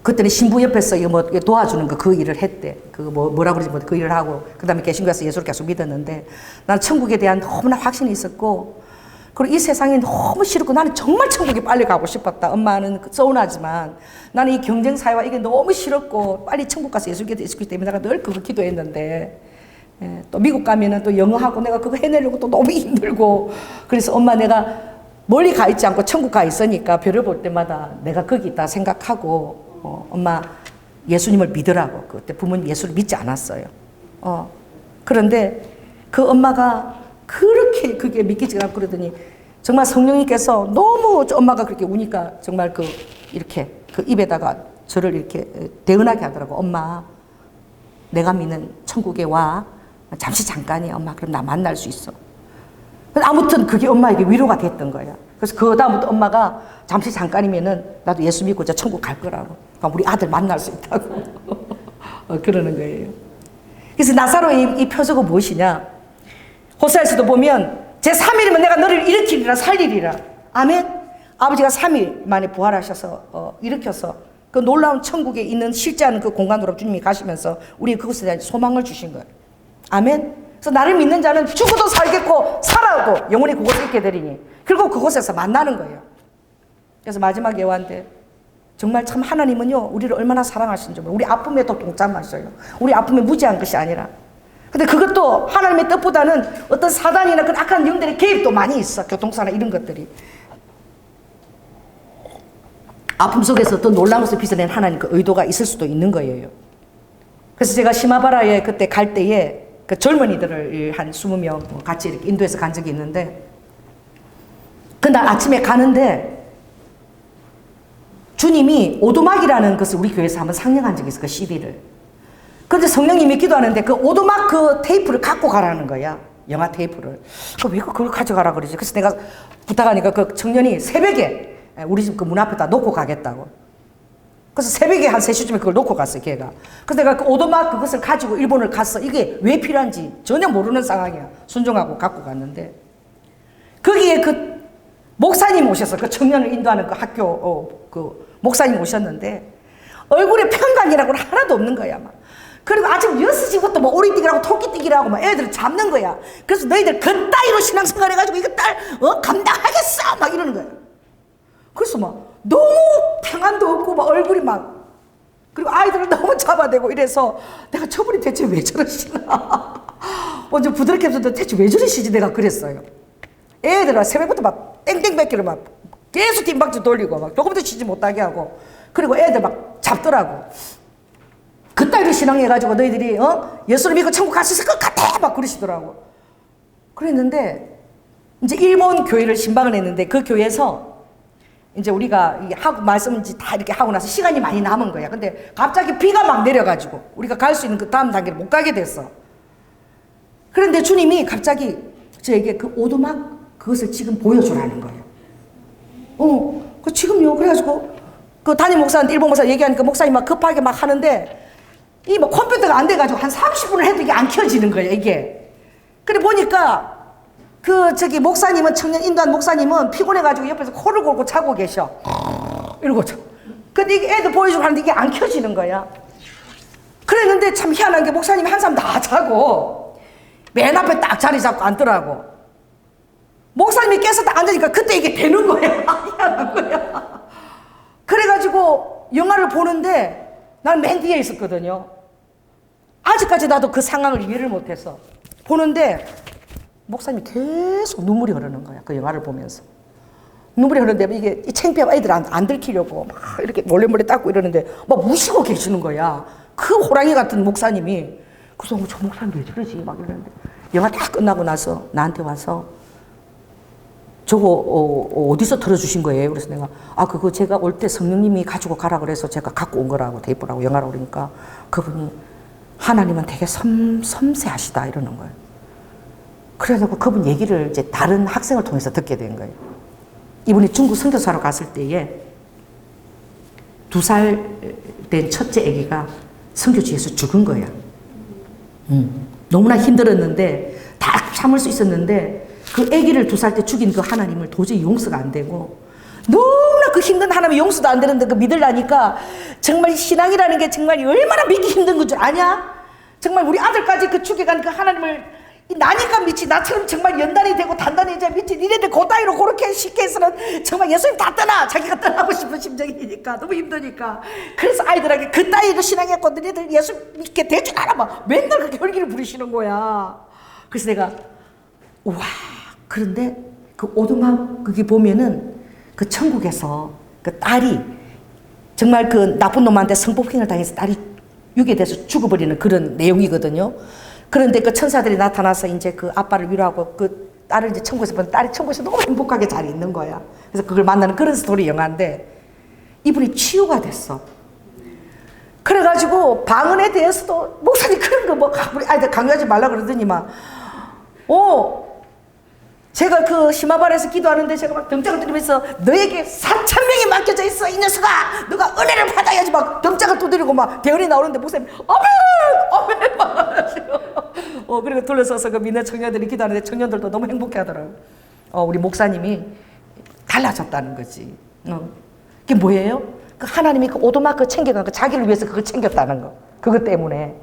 Speaker 1: 그때는 신부 옆에서 이거 뭐 도와주는 그 일을 했대. 뭐라 그러지 뭐 그 일을 하고 그다음에 개신교에서 예수를 계속 믿었는데 나는 천국에 대한 너무나 확신이 있었고 그리고 이 세상이 너무 싫었고 나는 정말 천국에 빨리 가고 싶었다. 엄마는 서운하지만 나는 이 경쟁 사회와 이게 너무 싫었고 빨리 천국 가서 예수 믿기 때문에 내가 늘 그거 기도했는데 또 미국 가면은 또 영어하고 내가 그거 해내려고 또 너무 힘들고 그래서 엄마 내가 멀리 가 있지 않고 천국 가 있으니까 별을 볼 때마다 내가 거기 있다 생각하고 엄마 예수님을 믿으라고. 그때 부모님 예수를 믿지 않았어요. 그런데 그 엄마가 그렇게 그게 믿기지가 않고 그러더니 정말 성령님께서 너무 엄마가 그렇게 우니까 정말 이렇게 그 입에다가 저를 이렇게 대언하게 하더라고. 엄마 내가 믿는 천국에 와. 잠시 잠깐이야 엄마. 그럼 나 만날 수 있어. 아무튼 그게 엄마에게 위로가 됐던 거야. 그래서 그 다음부터 엄마가 잠시 잠깐이면은 나도 예수 믿고 이제 천국 갈 거라고. 그러니까 우리 아들 만날 수 있다고. 그러는 거예요. 그래서 나사로의 이 표적은 무엇이냐? 호세아에서도 보면 제3일이면 내가 너를 일으키리라 살리리라. 아멘. 아버지가 3일 만에 부활하셔서 일으켜서 그 놀라운 천국에 있는 실제하는 그 공간으로 주님이 가시면서 우리 그것에 대한 소망을 주신 거예요. 아멘. 그래서 나를 믿는 자는 죽어도 살겠고 살아도 영원히 그곳에 있게 되리니 그리고 그곳에서 만나는 거예요. 그래서 마지막 예화인데 정말 참 하나님은요 우리를 얼마나 사랑하시는지 우리 아픔에도 동참하셔요. 우리 아픔에 무지한 것이 아니라. 근데 그것도 하나님의 뜻보다는 어떤 사단이나 그런 악한 영들의 개입도 많이 있어. 교통사나 이런 것들이. 아픔 속에서 더 놀라운 것을 빚어낸 하나님 그 의도가 있을 수도 있는 거예요. 그래서 제가 시마바라에 그때 갈 때에 그 젊은이들을 한 20명 같이 이렇게 인도에서 간 적이 있는데 그날 아침에 가는데 주님이 오두막이라는 것을 우리 교회에서 한번 상영한 적이 있어. 그 CD를. 그런데 성령님이 기도하는데 그 오두막 그 테이프를 갖고 가라는 거야. 영화 테이프를. 왜 그걸 가져가라 그러지? 그래서 내가 부탁하니까 그 청년이 새벽에 우리 집 그 문 앞에다 놓고 가겠다고. 그래서 새벽에 한 3시쯤에 그걸 놓고 갔어요, 걔가. 그래서 내가 그 오두막 그것을 가지고 일본을 갔어. 이게 왜 필요한지 전혀 모르는 상황이야. 순종하고 갖고 갔는데. 거기에 그 목사님 오셔서 그 청년을 인도하는 그 학교 그 목사님 오셨는데 얼굴에 평강이라고는 하나도 없는 거야 막. 그리고 아침 6시부터 뭐 오리뛰기라고 토끼뛰기라고 막 애들을 잡는 거야. 그래서 너희들 그따위로 신앙생활 해가지고 이거 감당하겠어 막 이러는 거야. 그래서 막 너무 평안도 없고 막 얼굴이 막, 그리고 아이들을 너무 잡아대고 이래서 내가 저분이 대체 왜 저러시나 좀 부드럽게 해서 대체 왜 저러시지 내가 그랬어요. 애들은 새벽부터 막 땡땡백기를 막 계속 뒷박질 돌리고 막 조금도 쉬지 못하게 하고, 그리고 애들 막 잡더라고. 그따위로 신앙해가지고 너희들이 예수를 믿고 천국 갈 수 있을 것 같아 막 그러시더라고. 그랬는데 이제 일본 교회를 신방을 했는데 그 교회에서 이제 우리가 하고 말씀을 다 이렇게 하고 나서 시간이 많이 남은 거야. 근데 갑자기 비가 막 내려가지고 우리가 갈 수 있는 그 다음 단계를 못 가게 됐어. 그런데 주님이 갑자기 저에게 그 오두막 그것을 지금 보여주라는 거예요. 그 지금요. 그래가지고 그 담임 목사한테 일본 목사 얘기하니까 목사님 막 급하게 막 하는데 이 뭐 컴퓨터가 안 돼가지고 한 30분을 해도 이게 안 켜지는 거예요 이게. 그래 보니까 그 저기 목사님은, 청년 인도한 목사님은 피곤해가지고 옆에서 코를 골고 자고 계셔. 이러고 자. 근데 이게 애들 보여주고 하는데 이게 안 켜지는 거야. 그랬는데 참 희한한 게 목사님이 항상 다 자고 맨 앞에 딱 자리 잡고 앉더라고. 목사님이 깨서 딱 앉으니까 그때 이게 되는 거야. 희한한 거야. 그래가지고 영화를 보는데 나는 맨 뒤에 있었거든요. 아직까지 나도 그 상황을 이해를 못해서 보는데 목사님이 계속 눈물이 흐르는 거야. 그 영화를 보면서. 눈물이 흐르는데 이게 창피하고 애들 안 들키려고 막 이렇게 몰래 닦고 이러는데 막 우시고 계시는 거야. 그 호랑이 같은 목사님이. 그래서 저 목사님 왜 저러지? 막 이러는데 영화 다 끝나고 나서 나한테 와서 저거 어디서 틀어주신 거예요? 그래서 내가 그거 제가 올 때 성령님이 가지고 가라 그래서 제가 갖고 온 거라고 테이프라고 영화라고 그러니까 그분이 하나님은 되게 섬세하시다 이러는 거예요. 그래서 그분 얘기를 이제 다른 학생을 통해서 듣게 된 거예요. 이분이 중국 선교사로 갔을 때에 2살 된 첫째 아기가 선교지에서 죽은 거야. 너무나 힘들었는데 다 참을 수 있었는데 그 아기를 2살 때 죽인 그 하나님을 도저히 용서가 안 되고 너무나 그 힘든 하나님이 용서도 안 되는데 그 믿으려니까 정말 신앙이라는 게 정말 얼마나 믿기 힘든 건 줄 아냐? 정말 우리 아들까지 그 죽여간 그 하나님을 나니까 믿지. 나처럼 정말 연단이 되고 단단히 이제 믿지. 니네들 그 따위로 그렇게 쉽게 해서는 정말 예수님 다 떠나. 자기가 떠나고 싶은 심정이니까 너무 힘드니까. 그래서 아이들에게 그 따위로 신앙했고 너희들 예수 믿게 될 줄 알아. 막 맨날 그렇게 혈기를 부리시는 거야. 그래서 내가 우와. 그런데 그 오두막 거기 보면은 그 천국에서 그 딸이 정말 그 나쁜 놈한테 성폭행을 당해서 딸이 유괴돼서 죽어버리는 그런 내용이거든요. 그런데 그 천사들이 나타나서 이제 그 아빠를 위로하고 그 딸을 이제 천국에서 본 딸이 천국에서 너무 행복하게 잘 있는 거야. 그래서 그걸 만나는 그런 스토리 영화인데 이분이 치유가 됐어. 그래가지고 방언에 대해서도 목사님 그런 거 뭐 우리 아이들 강요하지 말라 그러더니만 제가 그 심화발에서 기도하는데 제가 막 덩짝을 두드리면서 너에게 4,000명이 맡겨져 있어 이 녀석아 너가 은혜를 받아야지 막 덩짝을 두드리고 막 대언이 나오는데 목사님 아멘 아멘 막 하시고 그리고 둘러서서 그 믿는 청년들이 기도하는데 청년들도 너무 행복해 하더라고요. 우리 목사님이 달라졌다는 거지. 그게 뭐예요? 그 하나님이 그 오두막 그 챙겨간 거 자기를 위해서 그거 챙겼다는 거. 그것 때문에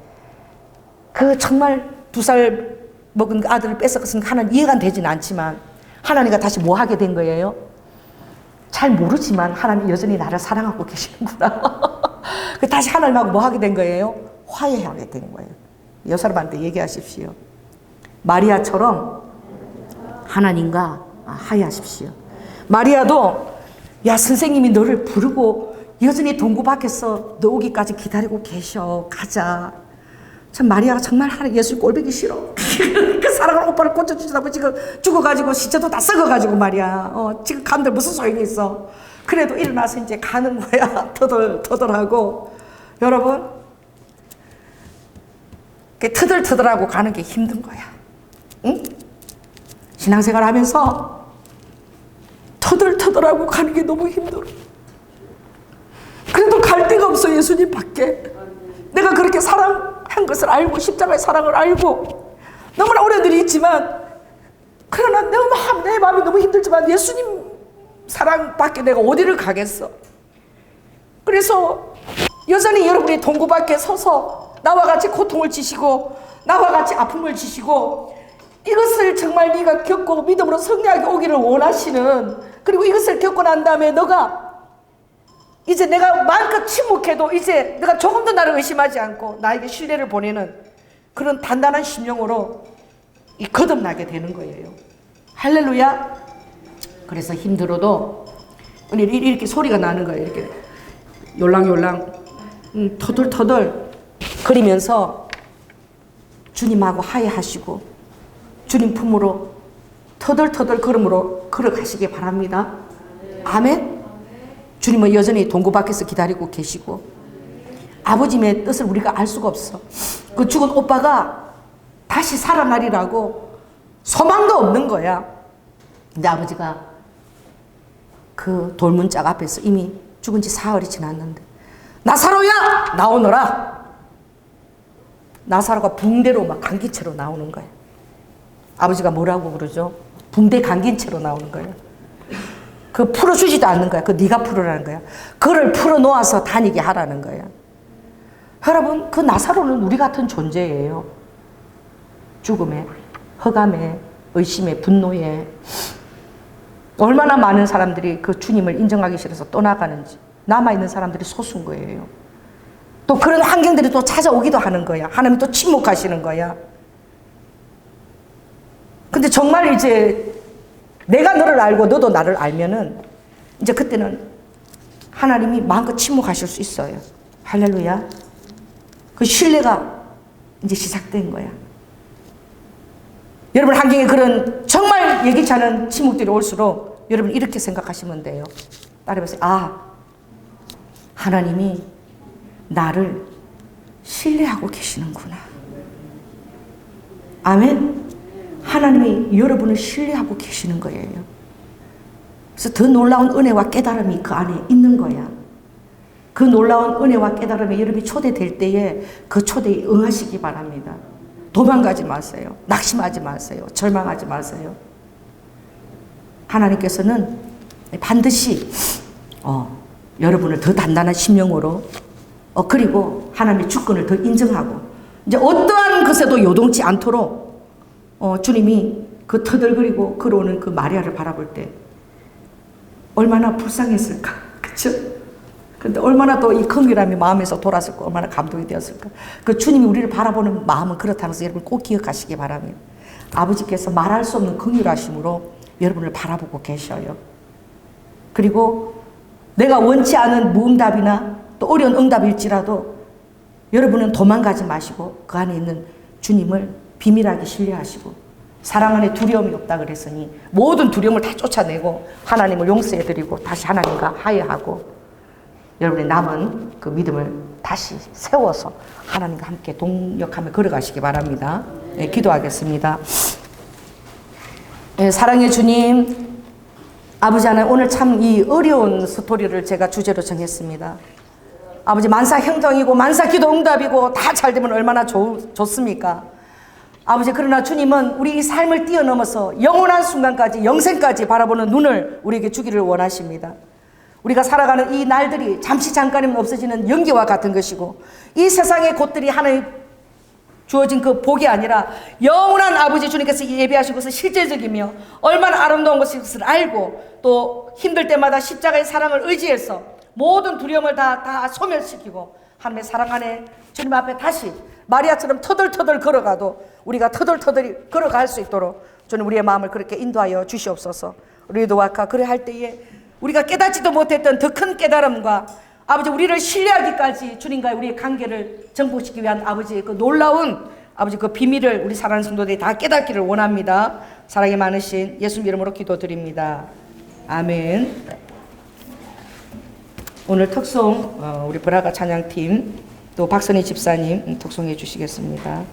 Speaker 1: 그 정말 2살 먹은 그 아들을 뺏어갔으니까 하나님 이해가 되지는 않지만 하나님과 다시 뭐 하게 된 거예요? 잘 모르지만 하나님 여전히 나를 사랑하고 계시는구나. 다시 하나님하고 뭐 하게 된 거예요? 화해하게 된 거예요. 여 사람한테 얘기하십시오. 마리아처럼 하나님과 화해하십시오. 마리아도 야 선생님이 너를 부르고 여전히 동구 밖에서 너 오기까지 기다리고 계셔. 가자. 참 마리아가 정말 예수 꼴보기 싫어. 그 사랑하는 오빠를 꽂혀주시다고 지금 죽어가지고 시체도 다 썩어가지고 말이야. 지금 간들 무슨 소용이 있어. 그래도 일어나서 이제 가는 거야. 터덜터덜하고. 여러분 터덜터덜하고 가는 게 힘든 거야. 응? 신앙생활 하면서 터덜터덜하고 가는 게 너무 힘들어. 그래도 갈 데가 없어 예수님 밖에. 내가 그렇게 사랑한 것을 알고 십자가의 사랑을 알고 너무나 어려운 일이 있지만 그러나 내 마음이 너무 힘들지만 예수님 사랑밖에 내가 어디를 가겠어. 그래서 여전히 여러분이 동구 밖에 서서 나와 같이 고통을 지시고 나와 같이 아픔을 지시고 이것을 정말 네가 겪고 믿음으로 승리하게 오기를 원하시는, 그리고 이것을 겪고 난 다음에 너가 이제 내가 마음껏 침묵해도 이제 내가 조금도 나를 의심하지 않고 나에게 신뢰를 보내는 그런 단단한 심령으로 거듭나게 되는 거예요. 할렐루야. 그래서 힘들어도 이렇게 소리가 나는 거예요. 이렇게 yor랑yor랑 터덜터덜 거리면서 주님하고 화해하시고 주님 품으로 터덜터덜 걸음으로 걸어가시기 바랍니다. 아멘. 주님은 여전히 동구 밖에서 기다리고 계시고 아버지의 뜻을 우리가 알 수가 없어. 그 죽은 오빠가 다시 살아나리라고 소망도 없는 거야. 근데 아버지가 그 돌문짝 앞에서 이미 죽은 지 사흘이 지났는데 나사로야 나오너라. 나사로가 붕대로 막 감긴 채로 나오는 거야. 아버지가 뭐라고 그러죠? 붕대 감긴 채로 나오는 거야. 그 풀어주지도 않는 거야. 그 네가 풀으라는 거야. 그를 풀어놓아서 다니게 하라는 거야. 여러분, 그 나사로는 우리 같은 존재예요. 죽음에, 허감에, 의심에, 분노에 얼마나 많은 사람들이 그 주님을 인정하기 싫어서 떠나가는지, 남아있는 사람들이 소수인 거예요. 또 그런 환경들이 또 찾아오기도 하는 거야. 하나님 또 침묵하시는 거야. 근데 정말 이제 내가 너를 알고 너도 나를 알면은 이제 그때는 하나님이 마음껏 침묵하실 수 있어요. 할렐루야. 그 신뢰가 이제 시작된 거야. 여러분 환경에 그런 정말 예기치 않은 침묵들이 올수록 여러분 이렇게 생각하시면 돼요. 따라해보세요. 아, 하나님이 나를 신뢰하고 계시는구나. 아멘. 하나님이 여러분을 신뢰하고 계시는 거예요. 그래서 더 놀라운 은혜와 깨달음이 그 안에 있는 거야. 그 놀라운 은혜와 깨달음에 여러분이 초대될 때에 그 초대에 응하시기 바랍니다. 도망가지 마세요. 낙심하지 마세요. 절망하지 마세요. 하나님께서는 반드시 여러분을 더 단단한 심령으로 그리고 하나님의 주권을 더 인정하고 이제 어떠한 것에도 요동치 않도록 주님이 그 터덜거리고 걸어오는 그 마리아를 바라볼 때 얼마나 불쌍했을까. 그렇죠? 근데 얼마나 또 이 긍휼함이 마음에서 돌았을까. 얼마나 감동이 되었을까. 그 주님이 우리를 바라보는 마음은 그렇다는 것을 여러분 꼭 기억하시기 바랍니다. 아버지께서 말할 수 없는 긍휼하심으로 여러분을 바라보고 계셔요. 그리고 내가 원치 않은 무응답이나 또 어려운 응답일지라도 여러분은 도망가지 마시고 그 안에 있는 주님을 비밀하게 신뢰하시고 사랑 안에 두려움이 없다 그랬으니 모든 두려움을 다 쫓아내고 하나님을 용서해드리고 다시 하나님과 화해하고 여러분의 남은 그 믿음을 다시 세워서 하나님과 함께 동력하며 걸어가시기 바랍니다. 네, 기도하겠습니다. 네, 사랑의 주님, 아버지 하나님, 오늘 참 이 어려운 스토리를 제가 주제로 정했습니다. 아버지, 만사 형통이고 만사 기도 응답이고 다 잘 되면 얼마나 좋습니까? 아버지, 그러나 주님은 우리 이 삶을 뛰어넘어서 영원한 순간까지 영생까지 바라보는 눈을 우리에게 주기를 원하십니다. 우리가 살아가는 이 날들이 잠시 잠깐이면 없어지는 연기와 같은 것이고 이 세상의 곳들이 하나님 주어진 그 복이 아니라 영원한 아버지 주님께서 예비하신 것은 실제적이며 얼마나 아름다운 것을 알고 또 힘들 때마다 십자가의 사랑을 의지해서 모든 두려움을 다 소멸시키고 하나님의 사랑 안에 주님 앞에 다시 마리아처럼 터덜터덜 걸어가도 우리가 터덜터덜 걸어갈 수 있도록 주님 우리의 마음을 그렇게 인도하여 주시옵소서. 우리도 아까 그래 할 때에 우리가 깨닫지도 못했던 더 큰 깨달음과 아버지 우리를 신뢰하기까지 주님과의 우리의 관계를 정복시키기 위한 아버지의 그 놀라운 아버지 그 비밀을 우리 사랑하는 성도들이 다 깨닫기를 원합니다. 사랑이 많으신 예수님 이름으로 기도드립니다. 아멘. 오늘 특송 우리 브라가 찬양팀 또 박선희 집사님 특송해 주시겠습니다.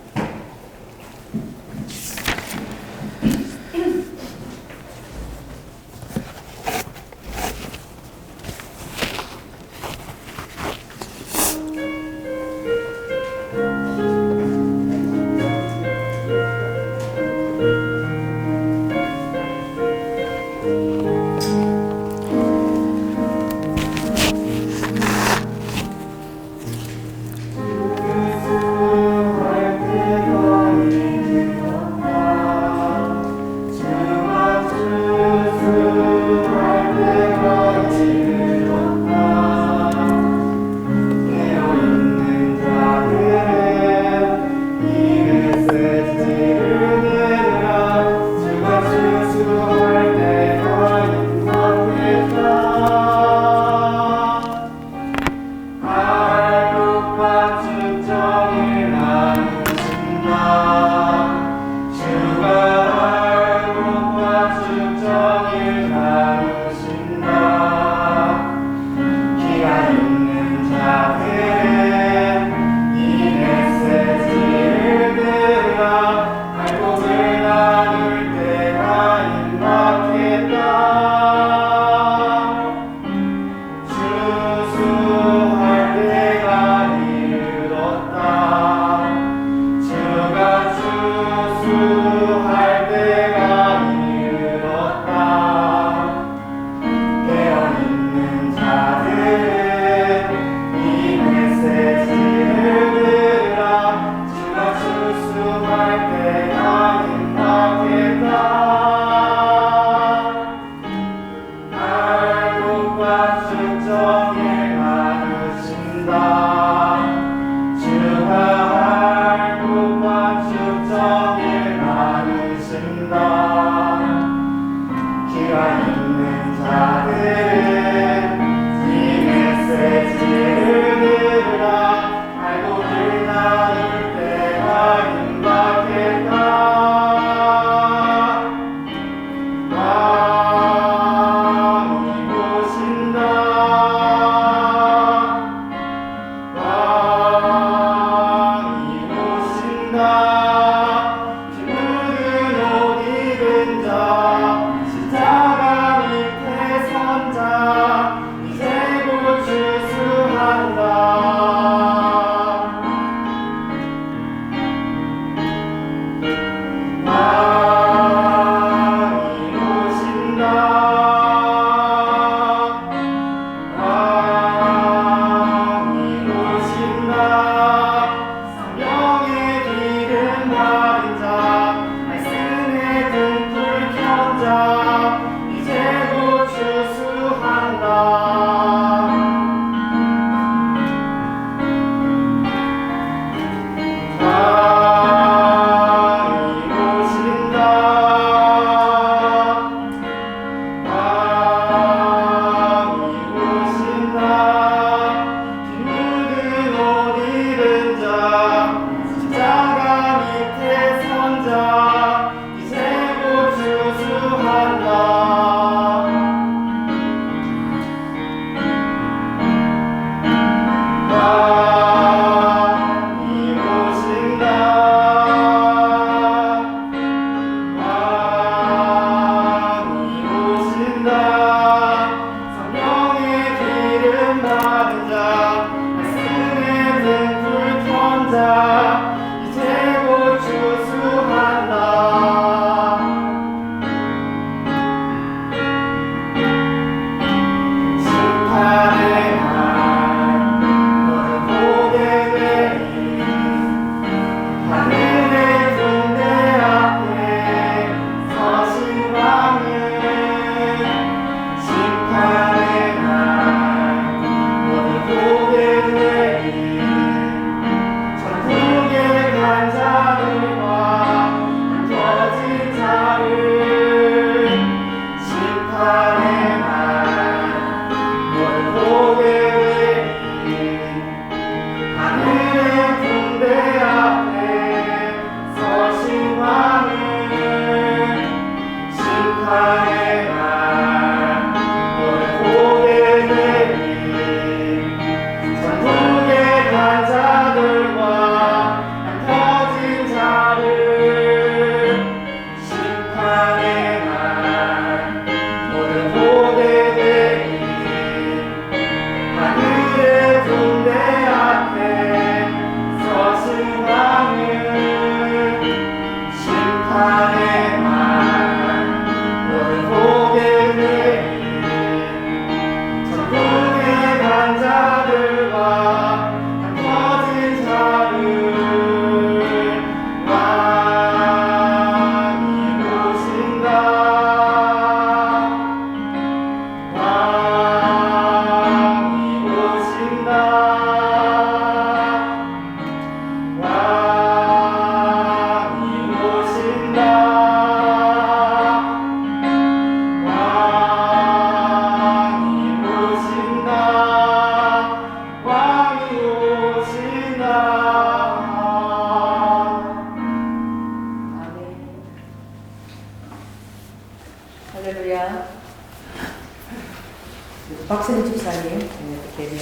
Speaker 1: 박선희 집사님, 이렇게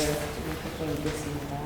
Speaker 1: 좀 있겠습니다.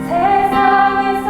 Speaker 2: 세상에서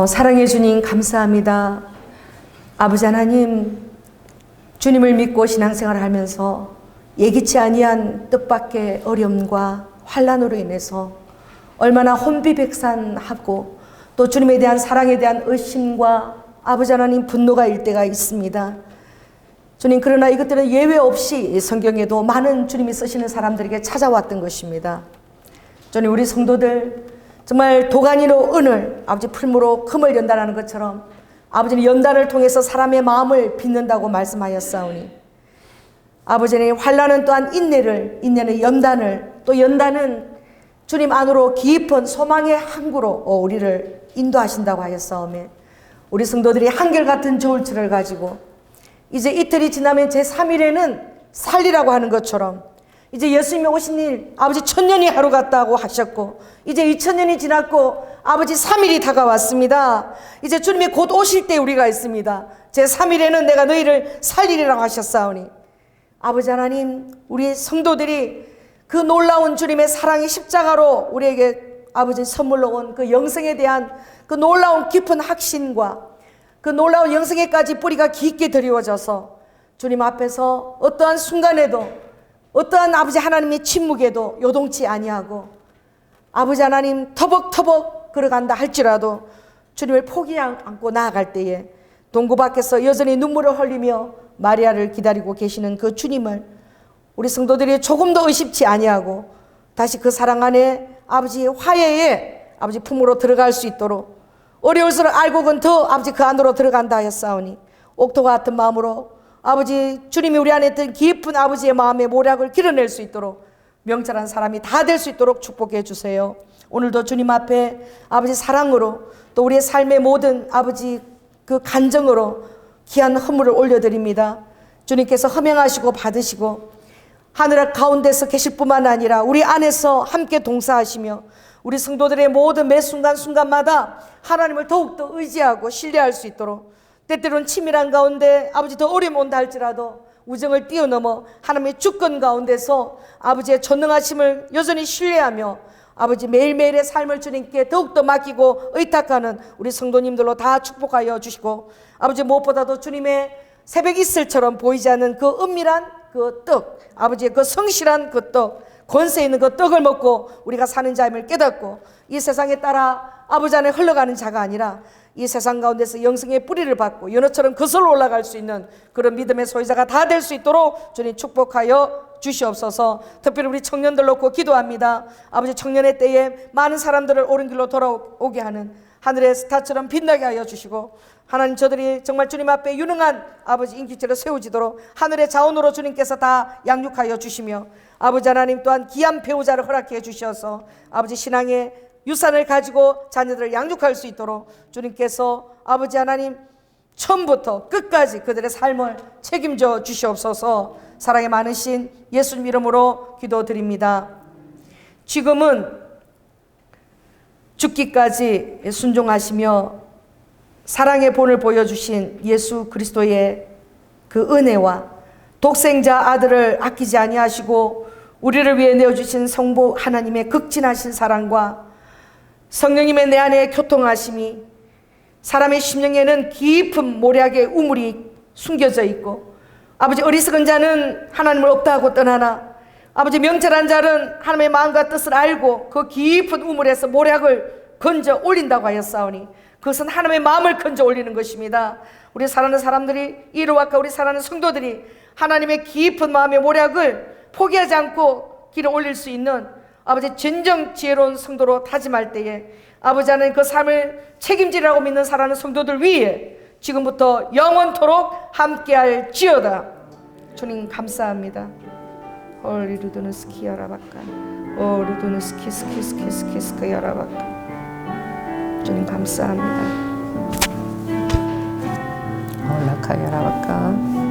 Speaker 1: 사랑해 주님 감사합니다. 아버지 하나님, 주님을 믿고 신앙생활을 하면서 예기치 아니한 뜻밖의 어려움과 환난으로 인해서 얼마나 혼비백산하고 또 주님에 대한 사랑에 대한 의심과 아버지 하나님 분노가 일 때가 있습니다. 주님, 그러나 이것들은 예외 없이 성경에도 많은 주님이 쓰시는 사람들에게 찾아왔던 것입니다. 주님, 우리 성도들 정말 도가니로 은을, 아버지 풀무로 금을 연다라는 것처럼 아버지는 연단을 통해서 사람의 마음을 빚는다고 말씀하였사오니, 아버지는 환난은 또한 인내는 연단을, 또 연단은 주님 안으로 깊은 소망의 항구로 우리를 인도하신다고 하였사오며, 우리 성도들이 한결같은 저울추를 가지고 이제 이틀이 지나면 제3일에는 살리라고 하는 것처럼, 이제 예수님이 오신 일 아버지 1000년이 하루 같다고 하셨고, 이제 2000년이 지났고 아버지 3일이 다가왔습니다. 이제 주님이 곧 오실 때 우리가 있습니다. 제3일에는 내가 너희를 살리리라고 하셨사오니, 아버지 하나님, 우리 성도들이 그 놀라운 주님의 사랑의 십자가로 우리에게 아버지 선물로 온 그 영생에 대한 그 놀라운 깊은 확신과 그 놀라운 영생에까지 뿌리가 깊게 드리워져서 주님 앞에서 어떠한 순간에도, 어떠한 아버지 하나님의 침묵에도 요동치 아니하고, 아버지 하나님 터벅터벅 걸어간다 할지라도 주님을 포기하지 않고 나아갈 때에 동굴 밖에서 여전히 눈물을 흘리며 마리아를 기다리고 계시는 그 주님을 우리 성도들이 조금 더 의심치 아니하고 다시 그 사랑 안에 아버지 화해의 아버지 품으로 들어갈 수 있도록, 어려울수록 알곡은 더 아버지 그 안으로 들어간다 하였사오니, 옥토와 같은 마음으로 아버지 주님이 우리 안에 있던 깊은 아버지의 마음의 모략을 길어낼 수 있도록 명철한 사람이 다 될 수 있도록 축복해 주세요. 오늘도 주님 앞에 아버지 사랑으로, 또 우리의 삶의 모든 아버지 그 간정으로 귀한 헌물을 올려드립니다. 주님께서 허명하시고 받으시고 하늘 가운데서 계실 뿐만 아니라 우리 안에서 함께 동사하시며 우리 성도들의 모든 매 순간순간마다 하나님을 더욱더 의지하고 신뢰할 수 있도록, 때때로는 치밀한 가운데 아버지 더 어려움 온다 할지라도 우정을 뛰어넘어 하나님의 주권 가운데서 아버지의 전능하심을 여전히 신뢰하며 아버지 매일매일의 삶을 주님께 더욱더 맡기고 의탁하는 우리 성도님들로 다 축복하여 주시고, 아버지 무엇보다도 주님의 새벽 이슬처럼 보이지 않는 그 은밀한 그 떡, 아버지의 그 성실한 그 떡, 권세 있는 그 떡을 먹고 우리가 사는 자임을 깨닫고, 이 세상에 따라 아버지 안에 흘러가는 자가 아니라 이 세상 가운데서 영생의 뿌리를 받고 연어처럼 거슬러 올라갈 수 있는 그런 믿음의 소유자가 다 될 수 있도록 주님 축복하여 주시옵소서. 특별히 우리 청년들 놓고 기도합니다. 아버지 청년의 때에 많은 사람들을 옳은 길로 돌아오게 하는 하늘의 스타처럼 빛나게 하여 주시고, 하나님 저들이 정말 주님 앞에 유능한 아버지 인기체로 세워지도록 하늘의 자원으로 주님께서 다 양육하여 주시며, 아버지 하나님 또한 귀한 배우자를 허락해 주셔서 아버지 신앙의 유산을 가지고 자녀들을 양육할 수 있도록 주님께서 아버지 하나님 처음부터 끝까지 그들의 삶을 책임져 주시옵소서. 사랑이 많으신 예수님 이름으로 기도드립니다. 지금은 죽기까지 순종하시며 사랑의 본을 보여주신 예수 그리스도의 그 은혜와 독생자 아들을 아끼지 아니하시고 우리를 위해 내어주신 성부 하나님의 극진하신 사랑과 성령님의 내 안에 교통하심이 사람의 심령에는 깊은 모략의 우물이 숨겨져 있고, 아버지 어리석은 자는 하나님을 없다 하고 떠나나 아버지 명철한 자는 하나님의 마음과 뜻을 알고 그 깊은 우물에서 모략을 건져 올린다고 하였사오니, 그것은 하나님의 마음을 건져 올리는 것입니다. 우리 사랑하는 사람들이, 이루와까 우리 사랑하는 성도들이 하나님의 깊은 마음의 모략을 포기하지 않고 길을 올릴 수 있는 아버지 진정 지혜로운 성도로 다짐할 때에 아버지 하나님 그 삶을 책임지라고 믿는 사랑하는 성도들 위해 지금부터 영원토록 함께할 지어다. 주님 감사합니다. 헐리루드는 스키야라바까 어루드는 스키스키스키스키스키야라바까. 주님 감사합니다. 헐라카야라바까.